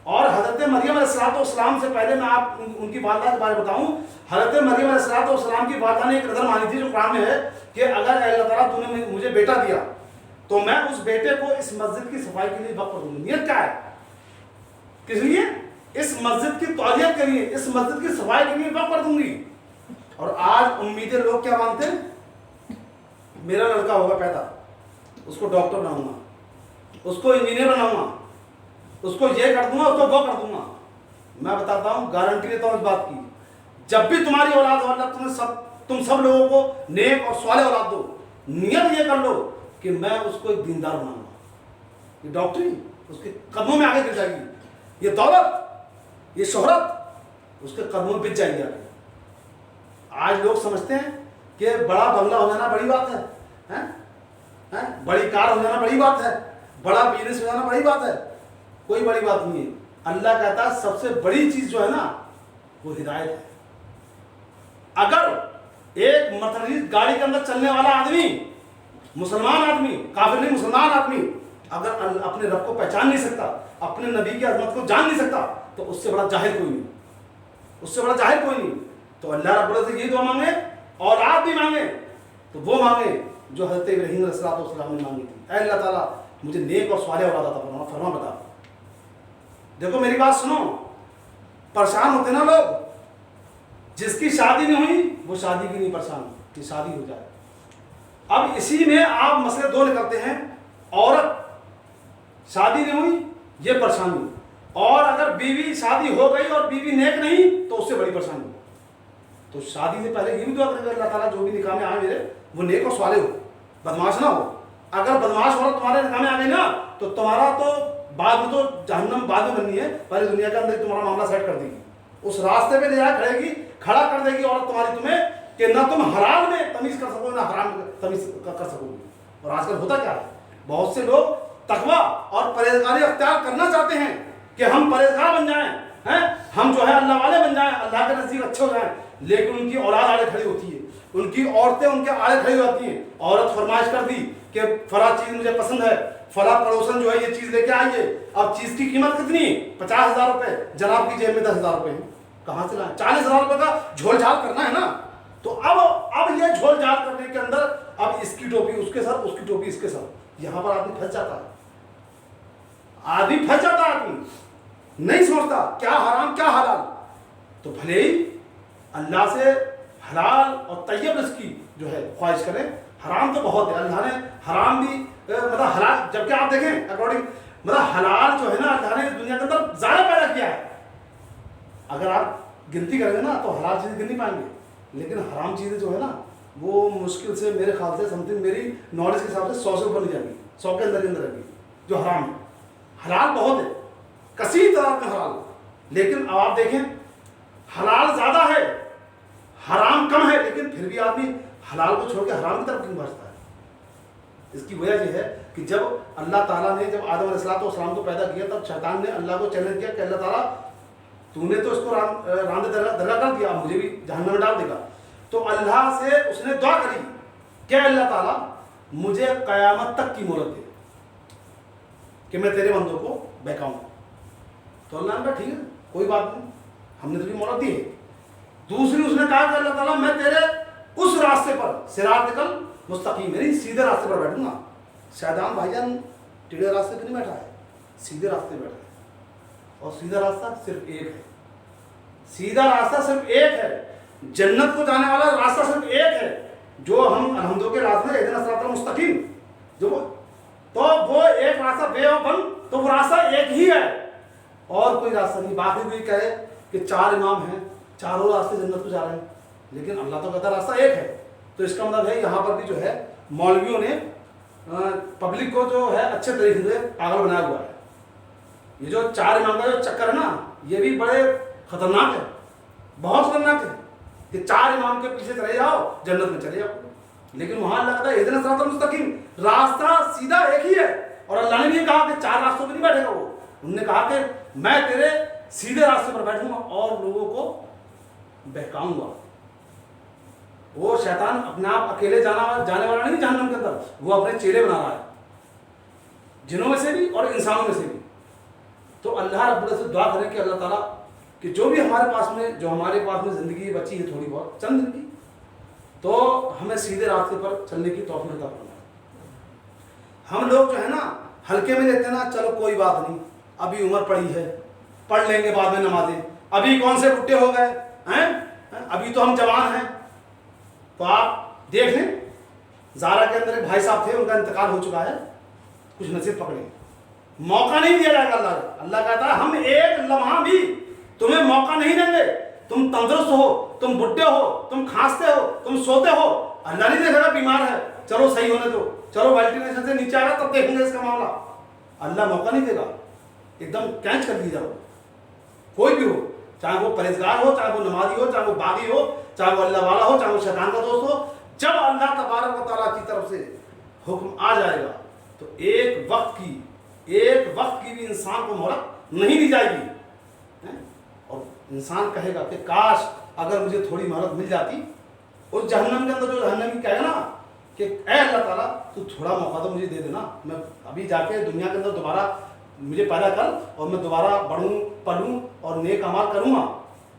اور حضرت مریم علیہ السلام سے پہلے میں آپ ان کی والدہ کے بارے میں بتاؤں، حضرت مریم علیہ السلام کی والدہ نے ایک نظر مانی تھی جو قرآن میں ہے کہ اگر اے اللہ تعالیٰ تو نے مجھے بیٹا دیا تو میں اس بیٹے کو اس مسجد کی صفائی کے لیے وقف کر دوں گی۔ نیت کیا ہے؟ کس لیے؟ اس مسجد کی تولیت کے لیے، اس مسجد کی صفائی کے لیے وقف کر دوں گی۔ اور آج امیدیں لوگ کیا مانتے ہیں؟ میرا لڑکا ہوگا پیدا، اس کو ڈاکٹر بناؤں گا، اس کو انجینئر بناؤں گا، اس کو یہ کر دوں گا، اس کو وہ کر دوں گا۔ میں بتاتا ہوں، گارنٹی دیتا ہوں اس بات کی، جب بھی تمہاری اولاد ہو اللہ تم سب لوگوں کو نیک اور صالح اولاد دو، نیت یہ کر لو کہ میں اس کو ایک دیندار بناؤں گا۔ یہ ڈاکٹری اس کے قدموں میں آگے گر جائے گی، یہ دولت، یہ شہرت اس کے قدموں میں بچ جائے گی آگے۔ آج لوگ سمجھتے ہیں کہ بڑا بنگلہ ہو جانا بڑی بات ہے، بڑی کار ہو جانا بڑی بات ہے، بڑا بزنس ہو جانا بڑی بات ہے۔ کوئی بڑی بات نہیں ہے۔ اللہ کہتا ہے سب سے بڑی چیز جو ہے نا وہ ہدایت ہے۔ اگر ایک مرسڈیز گاڑی کے اندر چلنے والا آدمی، مسلمان آدمی، کافر نہیں مسلمان آدمی، اگر اپنے رب کو پہچان نہیں سکتا، اپنے نبی کی عظمت کو جان نہیں سکتا، تو اس سے بڑا جاہل کوئی نہیں، اس سے بڑا جاہل کوئی نہیں۔ تو اللہ رب العزت سے یہ دعا مانگے، اولاد بھی مانگے تو وہ مانگے جو حضرت ابراہیم علیہ السلام نے مانگی تھی، اے اللہ تعالیٰ مجھے نیک اور صالح اولاد عطا فرما، فرما بتا۔ دیکھو میری بات سنو، پریشان ہوتے نا لوگ، جس کی شادی نہیں ہوئی وہ شادی کی نہیں پریشان کہ شادی ہو جائے۔ اب اسی میں آپ مسئلے دو نکلتے ہیں، عورت شادی نہیں ہوئی یہ پریشانی، اور اگر بیوی شادی ہو گئی اور بیوی نیک نہیں تو اس سے بڑی پریشانی۔ تو شادی سے پہلے یہ بھی دعا کریں گے اللہ تعالیٰ جو بھی نکاح میں آئے میرے وہ نیک اور صالح ہو، بدماش نہ ہو۔ اگر بدماش عورت تمہارے نکاح میں آ گئی نا تو تمہارا تو بعد میں تو جہنم بعد میں بننی ہے، پہلے دنیا کے اندر تمہارا معاملہ سیٹ کر دے گی، اس راستے پہ لے جا کھڑا کر دے گی عورت تمہاری تمہیں کہ نہ تم حلال میں تمیز کر سکو نہ حرام میں تمیز کر سکو گی۔ اور آج کل ہوتا کیا ہے، بہت سے لوگ تقویٰ اور پرہیزگاری اختیار کرنا چاہتے ہیں کہ ہم پرہیزگار بن جائیں، ہم جو ہے اللہ والے بن جائیں، اللہ کے نزدیک اچھے ہو جائیں، لیکن ان کی اولاد آڑے کھڑی ہوتی ہے، ان کی عورتیں ان کے آڑے کھڑی ہوتی ہیں۔ عورت فرمائش کر دی کہ فلاں چیز مجھے پسند ہے، فلاں پڑوسن جو ہے یہ چیز لے کے آئیے، اب چیز کی قیمت کتنی؟ 50,000 روپے، جناب کی جیب میں 10,000 روپے ہیں، کہاں سے لائیں؟ 40,000 روپے کا جھول جھال کرنا ہے نا۔ تو اب یہ جھول جھال کرنے کے اندر اب اس کی ٹوپی اس کے سر، اس کی ٹوپی اس کے سر، یہاں پر آدمی پھنس جاتا ہے، آدمی پھنس جاتا ہے، آدمی نہیں سوچتا کیا حرام کیا حلال۔ تو بھلے ہی اللہ سے حلال اور طیب رزق کی جو ہے خواہش کریں، حرام تو بہت ہے، اللہ نے حرام بھی مطلب حلال، جبکہ آپ دیکھیں اکارڈنگ مطلب حلال جو ہے نا اللہ نے دنیا کے اندر زیادہ پیدا کیا ہے، اگر آپ گنتی کریں گے نا تو حلال چیزیں گن نہیں پائیں گے، لیکن حرام چیزیں جو ہے نا وہ مشکل سے میرے خیال سے سم تھنگ میری نالج کے حساب سے 100 سے اوپر نہیں جائیں گی، 100 کے اندر رہیں گی جو حرام ہے۔ حلال بہت ہے، کثیر تعداد میں حلال، لیکن اب آپ دیکھیں حلال زیادہ ہے حرام کم ہے، لیکن پھر بھی آدمی حلال کو چھوڑ کے حرام کی طرف کیوں بھاگتا ہے؟ اس کی وجہ یہ ہے کہ جب اللہ تعالیٰ نے جب آدم علیہ السلام کو پیدا کیا تب شیطان نے اللہ کو چیلنج کیا کہ اللہ تعالیٰ تو نے تو اس کو راندے درگاہ کر دیا، مجھے بھی جہنم میں ڈال دے گا۔ تو اللہ سے اس نے دعا کری کہ اللہ تعالیٰ مجھے قیامت تک کی مہلت دے کہ میں تیرے بندوں کو بہکاؤں۔ تو اللہ نے کہا ٹھیک ہے کوئی بات نہیں، ہم نے تجھے مہلت دی ہے۔ دوسری اس نے کہا کہ اللہ تعالیٰ میں تیرے اس راستے پر صراط مستقیم یعنی سیدھے راستے پر بیٹھوں گا۔ شیطان بھائی جان ٹیڑھے راستے پہ نہیں بیٹھا ہے، سیدھے راستے پہ بیٹھا ہے، اور سیدھا راستہ صرف ایک ہے، سیدھا راستہ صرف ایک ہے، جنت کو جانے والا راستہ صرف ایک ہے جو ہم الحمد کے راستے اہدنا الصراط المستقیم جو تو وہ ایک راستہ بے و بند، تو وہ راستہ ایک ہی ہے اور کوئی راستہ نہیں۔ باقی کوئی کہے کہ 4 امام ہیں چاروں راستے جنت کو جا رہے ہیں، لیکن اللہ تو کہتا راستہ ایک ہے۔ تو اس کا مطلب ہے یہاں پر بھی جو ہے مولویوں نے پبلک کو جو ہے اچھے طریقے سے پاگل بنایا ہوا ہے۔ یہ جو 4 امام کا جو چکر ہے نا یہ بھی بڑے خطرناک ہے، بہت خطرناک ہے کہ 4 امام کے پیچھے چلے جاؤ جنت میں چلے جاؤ، لیکن وہاں اللہ کہتا ہے اہدنا الصراط المستقیم، راستہ سیدھا ایک ہی ہے۔ اور اللہ نے بھی کہا کہ 4 راستوں پہ نہیں بیٹھے گا وہ، انہوں نے کہا کہ میں تیرے سیدھے راستے پر بیٹھوں گا اور لوگوں کو بہکاؤں گا۔ وہ شیطان اپنے آپ اکیلے جانے والا نہیں جہنم کے اندر، وہ اپنے چیلے بنا رہا ہے جنوں میں سے بھی اور انسانوں میں سے بھی۔ تو اللہ رب العزت سے دعا کریں کہ اللہ تعالیٰ کہ جو بھی ہمارے پاس میں زندگی بچی ہے تھوڑی بہت چند دن کی، تو ہمیں سیدھے راستے پر چلنے کی توفیق عطا فرمائے۔ ہم لوگ جو ہے نا ہلکے میں لیتے ہیں نا، چلو کوئی بات نہیں ابھی عمر پڑی ہے پڑھ لیں گے بعد میں نمازیں، ابھی کون سے بڈھے ہو گئے ہیں، ابھی تو ہم جوان ہیں۔ تو آپ دیکھ لیں زارا کے اندر ایک بھائی صاحب تھے، ان کا انتقال ہو چکا ہے، کچھ نصیب پکڑیں، موقع نہیں دیا جائے گا۔ اللہ کہتا ہے ہم ایک لمحہ بھی تمہیں موقع نہیں دیں گے، تم تندرست ہو، تم بڈھے ہو، تم کھانستے ہو، تم سوتے ہو، اللہ نہیں دیکھے گا بیمار ہے چلو صحیح ہونے دو، چلو ویلٹینیشن سے نیچے آ گا تب دیکھیں گے اس کا معاملہ، اللہ موقع نہیں دے گا، ایک دم کینچ کر دی جاؤ، کوئی بھی ہو، چاہے وہ پرہیزگار ہو، چاہے وہ نمازی ہو، چاہے وہ باغی ہو، چاہے وہ اللہ والا ہو، چاہے وہ شیطان کا دوست ہو، جب اللہ تبارک و تعالیٰ کی طرف سے حکم آ جائے گا تو ایک وقت کی بھی انسان کو مہلت نہیں دی جائے گی، اور انسان کہے گا کہ کاش اگر مجھے تھوڑی مہلت مل جاتی اس جہنم کے اندر جو جہنمی کہے گا نا کہ اے اللہ تعالیٰ تو تھوڑا موقع تو مجھے دے دینا، میں ابھی جا کے دنیا کے اندر دوبارہ مجھے پیدا کر اور میں دوبارہ بڑھوں پلوں اور نیک اعمال کروں گا.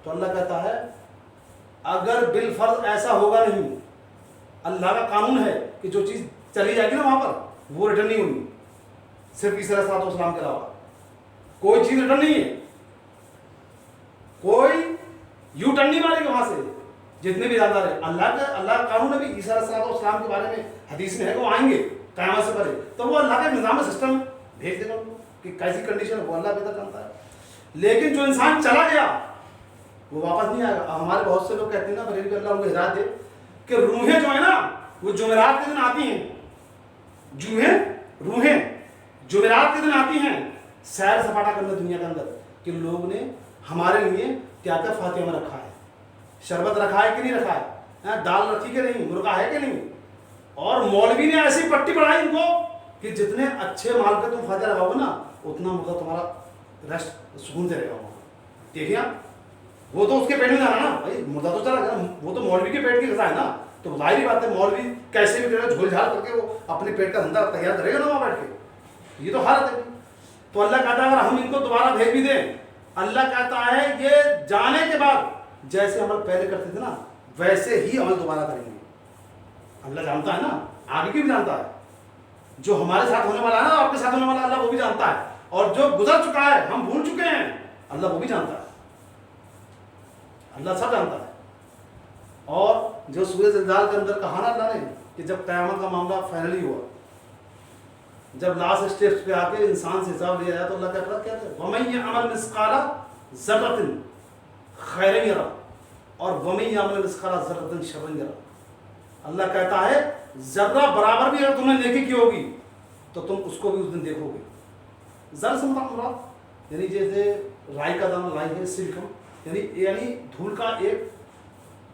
تو اللہ کہتا ہے اگر بالفرض ایسا ہوگا نہیں، اللہ کا قانون ہے کہ جو چیز چلی جائے گی نا وہاں پر وہ ریٹرن نہیں ہونی، صرف عیسیٰ علیہ السلام کے علاوہ کوئی چیز ریٹرن نہیں ہے، کوئی یو ٹرن نہیں مارے گا وہاں سے. جتنے بھی جاندار ہیں اللہ کا قانون ہے بھی عیسیٰ علیہ السلام کے بارے میں حدیث میں ہے کہ وہ آئیں گے قیامت سے پہلے، تو وہ اللہ کے نظام سسٹم بھیج دے گا ان کو کہ کیسی کنڈیشن ہے وہ اللہ بہتر جانتا ہے. لیکن جو انسان چلا گیا وہ واپس نہیں آئے گا. ہمارے بہت سے لوگ کہتے ہیں نا بریلوی کہ اللہ ان کو ہدایت دے کہ روحیں جو ہیں نا وہ جمعرات کے دن آتی ہیں، روحیں جمعرات کے دن آتی ہیں سیر سپاٹا کرنے دنیا کے اندر کہ لوگ نے ہمارے لیے کیا کیا فاتحہ میں رکھا ہے، شربت رکھا ہے کہ نہیں رکھا ہے، دال رکھی کہ نہیں، مرغا ہے کہ نہیں. اور مولوی نے ایسی پٹی پڑھائی ان کو کہ جتنے اچھے مال پہ تم فاتحہ لگاؤ گے نا اتنا مرغا تمہارا ریسٹ سکون سے رہے گا. دیکھیے آپ وہ تو اس کے پیٹ میں جانا نا بھائی، مردہ تو چلا گیا، وہ تو مولوی کے پیٹ کی غذا ہے نا. تو ظاہری بات ہے مولوی کیسے بھی کرے جھول جھال کر کے وہ اپنے پیٹ کا دھندا تیار کرے گا نا وہاں بیٹھ کے. یہ تو حالت ہے. تو اللہ کہتا ہے اگر ہم ان کو دوبارہ بھیج بھی دیں، اللہ کہتا ہے یہ جانے کے بعد جیسے عمل پہلے کرتے تھے نا ویسے ہی عمل دوبارہ کریں گے. اللہ جانتا ہے نا، آگے کی بھی جانتا ہے، جو ہمارے ساتھ ہونے والا ہے نا آپ کے ساتھ ہونے والا اللہ وہ بھی جانتا ہے، اور جو گزر چکا ہے ہم بھول چکے ہیں اللہ وہ بھی جانتا ہے. اللہ سب جانتا ہے. اور جو سورہ زلزال کے اندر کہا نا اللہ نے کہ جب قیامت کا معاملہ فائنلی ہوا، جب لاسٹ اسٹیج پہ آ کے انسان سے حساب لیا جائے تو اللہ کہتا ہے وَمَن يَعْمَلْ مِثْقَالَ ذَرَّةٍ خَيْرًا يَرَهُ اور وَمَن يَعْمَلْ مِثْقَالَ ذَرَّةٍ شَرًّا يَرَهُ. اللہ کہتا ہے ذرہ برابر بھی اگر تم نے نیکی کی ہوگی تو تم اس کو بھی اس دن دیکھو گے. ذرا سے مراد یعنی جیسے رائی کا دانہ لائی ہے سلکم یعنی دھول کا ایک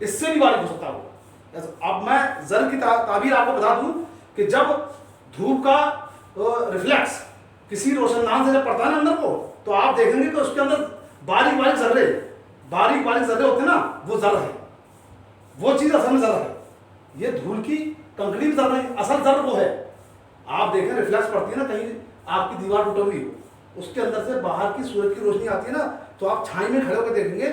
اس سے بھی باریک ہو سکتا ہے. اب میں ذر کی تعبیر آپ کو بتا دوں کہ جب دھوپ کا ریفلیکس کسی روشندان سے جب پڑتا ہے نا اندر کو تو آپ دیکھیں گے کہ اس کے اندر باریک باریک ذرے ہوتے ہیں نا وہ ذر ہے، وہ چیز اصل میں ذر ہے. یہ دھول کی کنکڑی بھی ذر نہیں، اصل ذر وہ ہے. آپ دیکھیں ریفلیکس پڑتی ہے نا کہیں آپ کی دیوار ٹوٹی ہوئی ہو، اس کے اندر سے باہر کی سورج کی روشنی آتی ہے نا تو آپ چھائی میں کھڑے ہو کے دیکھیں گے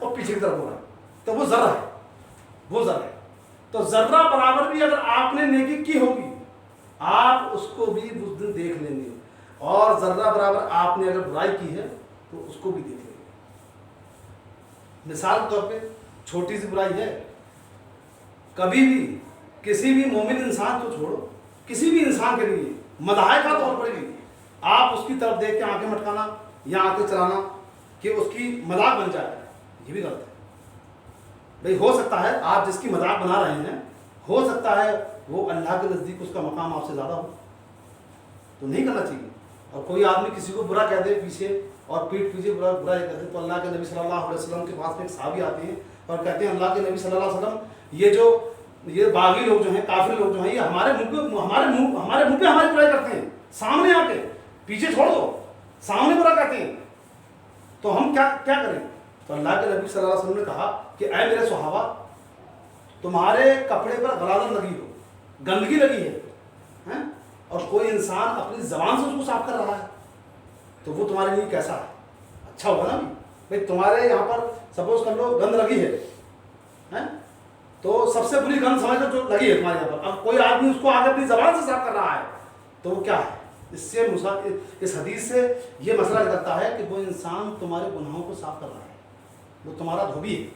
اور پیچھے کی طرف ہو رہا ہے، تو وہ ذرہ ہے، وہ ذرہ ہے. تو ذرہ برابر بھی اگر آپ نے نیکی کی ہوگی آپ اس کو بھی اس دن دیکھ لیں گے، اور ذرہ برابر آپ نے اگر برائی کی ہے تو اس کو بھی دیکھ لیں گے. مثال کے طور پہ چھوٹی سی برائی ہے، کبھی بھی کسی بھی مومن انسان کو چھوڑو، کسی بھی انسان کے لیے مداح کا طور پر بھی آپ اس کی طرف دیکھ کے آنکھیں مٹکانا یا آنکھیں چلانا کہ اس کی مذاق بن جائے، یہ بھی غلط ہے. بھئی ہو سکتا ہے آپ جس کی مذاق بنا رہے ہیں ہو سکتا ہے وہ اللہ کے نزدیک اس کا مقام آپ سے زیادہ ہو، تو نہیں کرنا چاہیے. اور کوئی آدمی کسی کو برا کہہ دے پیچھے اور پیٹھ پیچھے برا یہ کہتے تو اللہ کے نبی صلی اللہ علیہ وسلم کے پاس میں ایک صحابی آتے ہیں اور کہتے ہیں اللہ کے نبی صلی اللہ علیہ وسلم یہ باغی لوگ جو ہیں کافر لوگ جو ہیں یہ ہمارے منہ پہ ہماری برائی کرتے ہیں، سامنے آ کے، پیچھے چھوڑ دو، سامنے برا کہتے ہیں، تو ہم کیا کریں؟ تو اللہ کے نبی صلی اللہ علیہ وسلم نے کہا کہ اے میرے صحابہ تمہارے کپڑے پر غلاظت لگی ہو، گندگی لگی ہے اور کوئی انسان اپنی زبان سے اس کو صاف کر رہا ہے تو وہ تمہارے لیے کیسا ہے؟ اچھا ہوگا نا بھائی. تمہارے یہاں پر سپوز کر لو گند لگی ہے تو سب سے بری گند سمجھ لو جو لگی ہے تمہارے یہاں پر، اب کوئی آدمی اس کو آگے اپنی زبان سے صاف کر رہا ہے تو وہ کیا ہے؟ اس حدیث سے یہ مسئلہ نکلتا ہے کہ وہ انسان تمہارے گناہوں کو صاف کر رہا ہے، وہ تمہارا دھوبی ہے.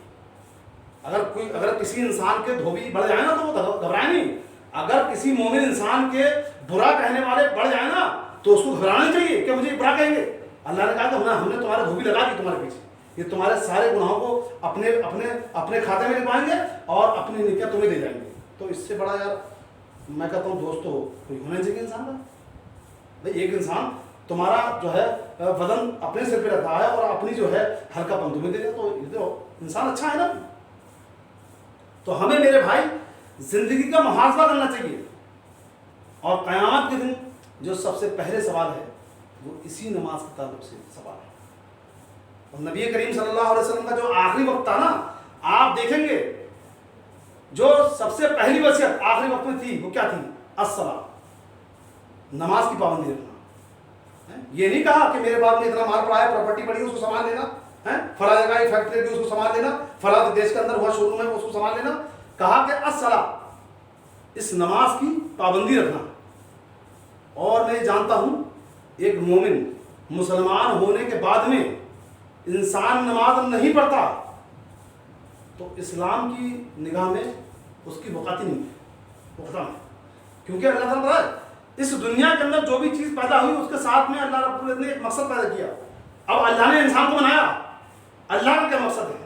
اگر کسی انسان کے دھوبی بڑھ جائے نا تو وہ گھبرائے نہیں. اگر کسی مومن انسان کے برا کہنے والے بڑھ جائے نا تو اس کو گھبرانا چاہیے کہ مجھے برا کہیں گے. اللہ نے کہا کہ ہم نے تمہارے دھوبی لگا دی تمہارے پیچھے، یہ تمہارے سارے گناہوں کو اپنے کھاتے میں لگوائیں گے اور اپنی نیکیاں تمہیں دے جائیں گے. تو اس سے بڑا یار میں کہتا ہوں دوستو کوئی ہونا چاہیے انسان کا. بھائی ایک انسان تمہارا جو ہے وزن اپنے سر پہ رکھا ہے اور اپنی جو ہے ہلکا پن تمہیں دے گا تو یہ انسان اچھا ہے نا. تو ہمیں میرے بھائی زندگی کا محاسبہ کرنا چاہیے، اور قیامت کے دن جو سب سے پہلے سوال ہے وہ اسی نماز کے تعلق سے سوال ہے. اور نبی کریم صلی اللہ علیہ وسلم کا جو آخری وقت تھا نا، آپ دیکھیں گے جو سب سے پہلی وصیت آخری وقت میں تھی وہ کیا تھی؟ الصلاۃ، نماز کی پابندی رکھنا۔ یہ نہیں کہا کہ میرے باپ نے اتنا مال پڑا ہے، پراپرٹی پڑی ہے، اس کو سنبھال لینا، فلاں جگہ کی فیکٹری بھی اس کو سنبھال لینا، فلاں دیش کے اندر ہوا شو روم ہے اس کو سنبھال لینا۔ کہا کہ الصلاۃ، اس نماز کی پابندی رکھنا۔ اور میں جانتا ہوں ایک مومن مسلمان ہونے کے بعد میں انسان نماز نہیں پڑھتا تو اسلام کی نگاہ میں اس کی وقت ہی نہیں ہے، وہ ختم ہے۔ کیونکہ اللہ تعالیٰ بتا ہے اس دنیا کے اندر جو بھی چیز پیدا ہوئی اس کے ساتھ میں اللہ رب العزت نے ایک مقصد پیدا کیا۔ اب اللہ نے انسان کو بنایا، اللہ کا کیا مقصد ہے؟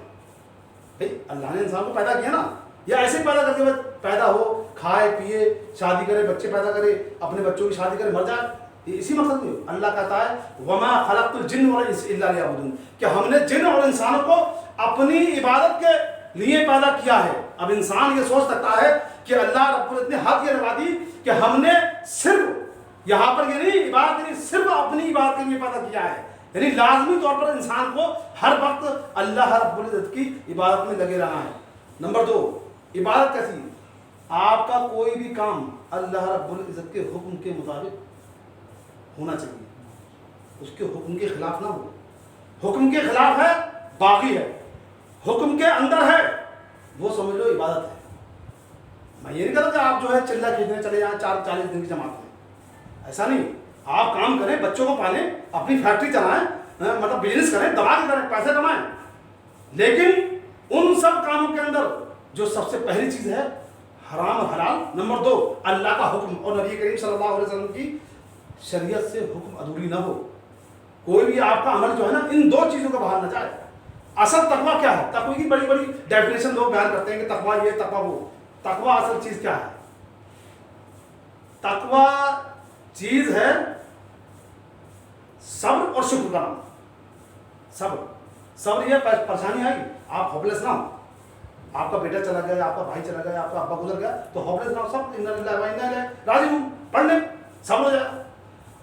بھائی اللہ نے انسان کو پیدا کیا نا، یا ایسے پیدا کر کے پیدا ہو، کھائے پیے، شادی کرے، بچے پیدا کرے، اپنے بچوں کی شادی کرے، مر جائے، یہ اسی مقصد میں اللہ کہتا ہے وما خلقت الجن والانس الا لیعبدون، کہ ہم نے جن اور انسانوں کو اپنی عبادت کے لیے پیدا کیا ہے۔ اب انسان یہ سوچ سکتا ہے کہ اللہ رب العزت نے حد یہ لگا دی کہ ہم نے صرف یہاں پر یعنی عبادت نہیں، صرف اپنی عبادت کے لیے پیدا کیا ہے، یعنی لازمی طور پر انسان کو ہر وقت اللہ رب العزت کی عبادت میں لگے رہنا ہے۔ نمبر 2، عبادت کیسی؟ آپ کا کوئی بھی کام اللہ رب العزت کے حکم کے مطابق ہونا چاہیے، اس کے حکم کے خلاف نہ ہو۔ حکم کے خلاف ہے باغی ہے، حکم کے اندر ہے وہ سمجھ لو عبادت ہے۔ میں یہ نہیں کہتا کہ آپ جو ہے چلہ کھیلنے چلے جائیں 40 دن کی جماعت میں، ایسا نہیں۔ آپ کام کریں، بچوں کو پالیں، اپنی فیکٹری چلائیں، مطلب بزنس کریں، دبا کے کریں، پیسے کمائیں، لیکن ان سب کاموں کے اندر جو سب سے پہلی چیز ہے حرام اور حلال، نمبر 2 اللہ کا حکم اور نبی کریم صلی اللہ علیہ وسلم کی شریعت سے حکم ادھوری نہ ہو۔ کوئی بھی آپ کا عمل جو ہے نا ان 2 چیزوں کا باہر نہ جائے۔ اصل تقویٰ کیا ہے؟ تقوی کی بڑی بڑی ڈیفینیشن لوگ بیان کرتے ہیں کہ تقویٰ یہ تقویٰ وہ۔ تقویٰ اصل چیز کیا ہے؟ تقویٰ چیز ہے صبر اور شکر کا نام۔ صبر یہ پریشانی آئی، آپ ہوپلیس نہ ہو، آپ کا بیٹا چلا گیا، آپ کا بھائی چلا گیا، آپ کا ابا گزر گیا تو ہوپلیس نہ ہو، سب انا للہ و انا الیہ راجعون پڑھ لیں، سب ہو جائے۔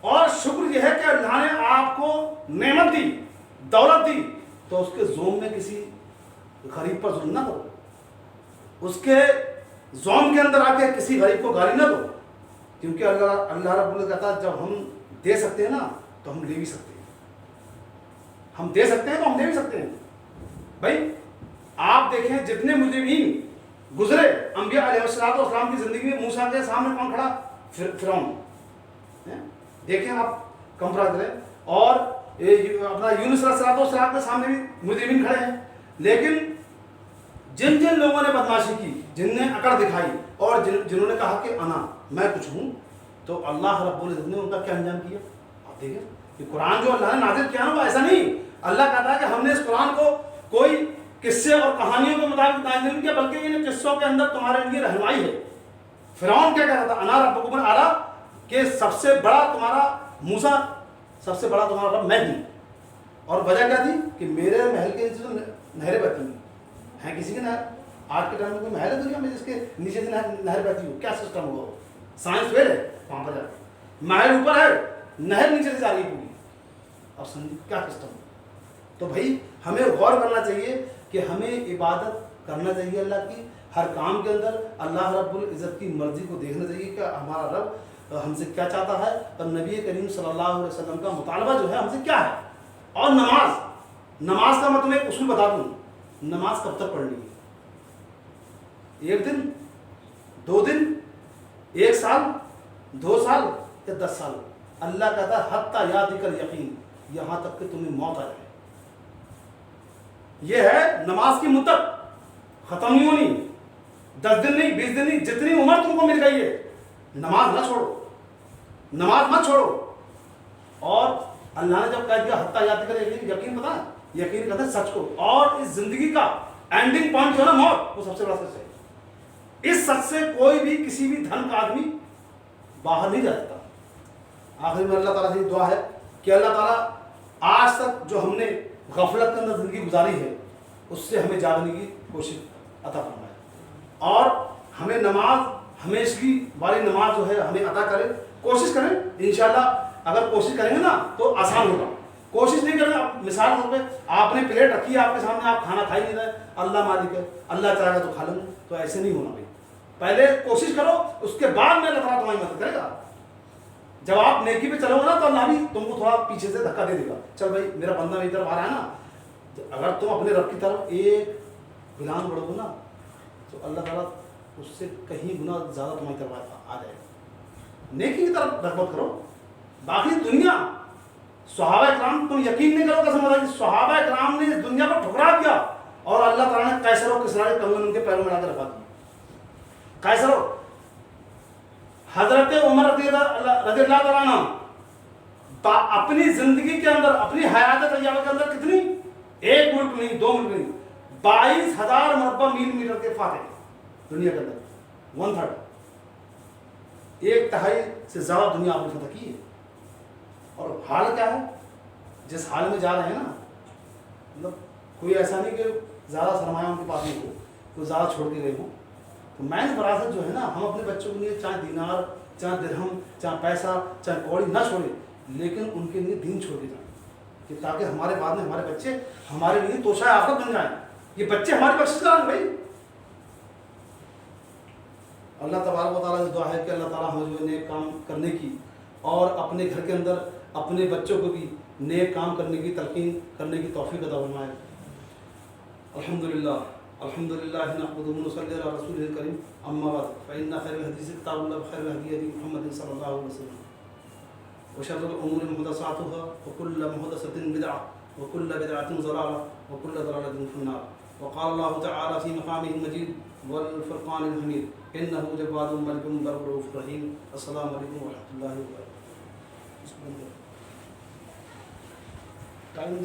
اور شکر یہ ہے کہ اللہ نے آپ کو نعمت دی، دولت دی، تو اس کے زوم میں کسی غریب پر ظلم نہ کرو، اس کے زوم کے اندر آ کے کسی غریب کو گالی نہ دو، کیونکہ اللہ رب العزت کہتا ہے جب ہم دے سکتے ہیں نا تو ہم لے بھی سکتے ہیں، ہم دے سکتے ہیں تو ہم دے بھی سکتے ہیں۔ بھائی آپ دیکھیں جتنے مجرمین گزرے انبیاء علیہ السلام کی زندگی میں، موسیٰ کے سامنے کون کھڑا؟ فرعون۔ دیکھیں آپ کمپیئر کریں، اور اپنا یونس علیہ السلام کے سامنے بھی مجرمین کھڑے ہیں، لیکن جن جن لوگوں نے بدماشی کی، جن نے اکڑ دکھائی اور جنہوں نے کہا کہ میں کچھ ہوں، تو اللہ رب العزت نے ان کا کیا انجام کیا؟ آپ دیکھیں کہ قرآن جو اللہ نے نازل کیا نا وہ ایسا نہیں، اللہ کہتا ہے کہ ہم نے اس قرآن کو کوئی قصے اور کہانیوں کے مطابق نازل نہیں کیا، بلکہ ان قصوں کے اندر تمہارے لیے رہنمائی ہے۔ فرعون کیا کہتا تھا؟ انا ربکم الاعلی، کہ سب سے بڑا تمہارا موسیٰ، سب سے بڑا تمہارا رب میں ہوں۔ اور وجہ کیا تھی؟ کہ میرے محل کے نیچے تو نہریں بہتی ہیں کسی کے نہر؟ آج کے ٹائم میں کوئی محل ہے دنیا میں جس کے نیچے سے نہر بہتی ہو؟ کیا سسٹم ہوگا؟ سائنس فیل ہے وہاں پر جا کے، محل اوپر ہے، نہر نیچے سے جا رہی ہے پوری۔ اب سمجھیں کیا سسٹم ہے؟ تو بھائی ہمیں غور کرنا چاہیے کہ ہمیں عبادت کرنا چاہیے اللہ کی، ہر کام کے اندر اللہ رب العزت کی مرضی کو دیکھنا چاہیے کہ ہمارا رب ہم سے کیا چاہتا ہے، اور نبی کریم صلی اللہ علیہ وسلم کا مطالبہ جو ہے ہم سے کیا ہے۔ اور نماز کا میں تمہیں ایک اصول بتا دوں، نماز کب تک پڑھنی ہے؟ 1 دن، 2 دن، 1 سال، 2 سال یا 10 سال؟ اللہ کہتا ہے حتی یاتک الیقین، یہاں تک کہ تمہیں موت آ جائے۔ یہ ہے نماز کی مدت، ختم نہیں ہونی، 10 دن نہیں، 20 دن نہیں، جتنی عمر تم کو مل گئی ہے نماز نہ چھوڑو، نماز مت چھوڑو۔ اور اللہ نے جب کہہ دیا حتی یاتک الیقین، یقین پتا ہے یقین کہتے ہیں سچ کو، اور اس زندگی کا اینڈنگ پوائنٹ جو ہے نا موت، وہ سب سے بڑا سچ ہے۔ اس سچ سے کوئی بھی کسی بھی دھن کا آدمی باہر نہیں جا سکتا۔ آخر میں اللہ تعالیٰ سے دعا ہے کہ اللہ تعالیٰ آج تک جو ہم نے غفلت کے اندر زندگی گزاری ہے اس سے ہمیں جاگنے کی کوشش عطا فرمائے، اور ہمیں نماز ہمیشگی والی نماز جو ہے ہمیں عطا کرے۔ کوشش کریں انشاءاللہ، اگر کوشش کریں گے نا تو آسان ہوگا، کوشش نہیں کرنا. مثال کے طور پہ آپ نے پلیٹ رکھی ہے آپ کے سامنے, آپ کھانا کھا ہی نہیں رہے, اللہ مالک ہے, اللہ چاہے گا تو کھا لیں گے, تو ایسے نہیں ہونا بھائی. پہلے کوشش کرو, اس کے بعد میں اللہ تعالیٰ تمہاری مدد کرے گا. جب آپ نیکی پہ چلو گے نا تو اللہ بھی تم کو تھوڑا پیچھے سے دھکا دے دے گا, چل بھائی میرا بندہ میری طرف آ رہا ہے نا. اگر تم اپنے رب کی طرف ایک غلام بڑھو گے نا تو اللہ تعالیٰ اس سے کہیں گنا زیادہ تمہاری طرف آ جائے گا. نیکی کی طرف رغبت کرو. باقی دنیا, صحابہ کرام, تم یقین نہیں کرو قسم خدا کی, صحابہ کرام نے اس دنیا کو ٹھکرا دیا اور اللہ تعالیٰ نے قیصر و کسریٰ کے کنگن ان کے پیروں میں لا کے رکھا دیا. قیصر حضرت عمر رضی اللہ تعالیٰ عنہ اپنی زندگی کے اندر, اپنی حیات طیبہ کے اندر کتنی, ایک ملک نہیں, 2 ملک نہیں, 22,000 مربع میٹر کے فاتح دنیا کے اندر, 1/3, 1/3 سے زیادہ دنیا آپ نے فتح کی ہے. اور حال کیا ہے, جس حال میں جا رہے ہیں نا, مطلب کوئی ایسا نہیں کہ زیادہ سرمایہ ان کے پاس نہیں ہو, کوئی زیادہ چھوڑ کے گئے ہوں. تو میں نے وراثت جو ہے نا, ہم اپنے بچوں کے لیے چاہے دینار, چاہے درہم, چاہے پیسہ, چاہے کوڑی نہ چھوڑیں, لیکن ان کے لیے دین چھوڑ کے جائیں, کہ تاکہ ہمارے بعد میں ہمارے بچے ہمارے لیے توشہ آفت بن جائیں. یہ بچے ہماری بخشش کریں بھائی. اللہ تبارک و تعالیٰ سے دعا ہے کہ اللہ تعالیٰ ہمیں جو نیک کام کرنے کی اور اپنے گھر کے اندر اپنے بچوں کو بھی نیک کام کرنے کی تلقین کرنے کی توفیق عطا فرمائے. الحمدللہ الحمدللہ نحمدہ ونصلی علی رسولہ الکریم, اما بعد فإن خیر الحدیث کتاب اللہ وخیر الہدی ہدی محمد صلی اللہ علیہ وسلم وشر الامور محدثاتها وكل محدثة بدعة وكل بدعة ضلالة وكل ضلالة في النار. وقال الله تعالى في مقامه المجيد والفرقان الحميد إنه جواد ملك بر رؤوف رحيم. السلام علیکم ورحمۃ اللہ وبرکاتہ.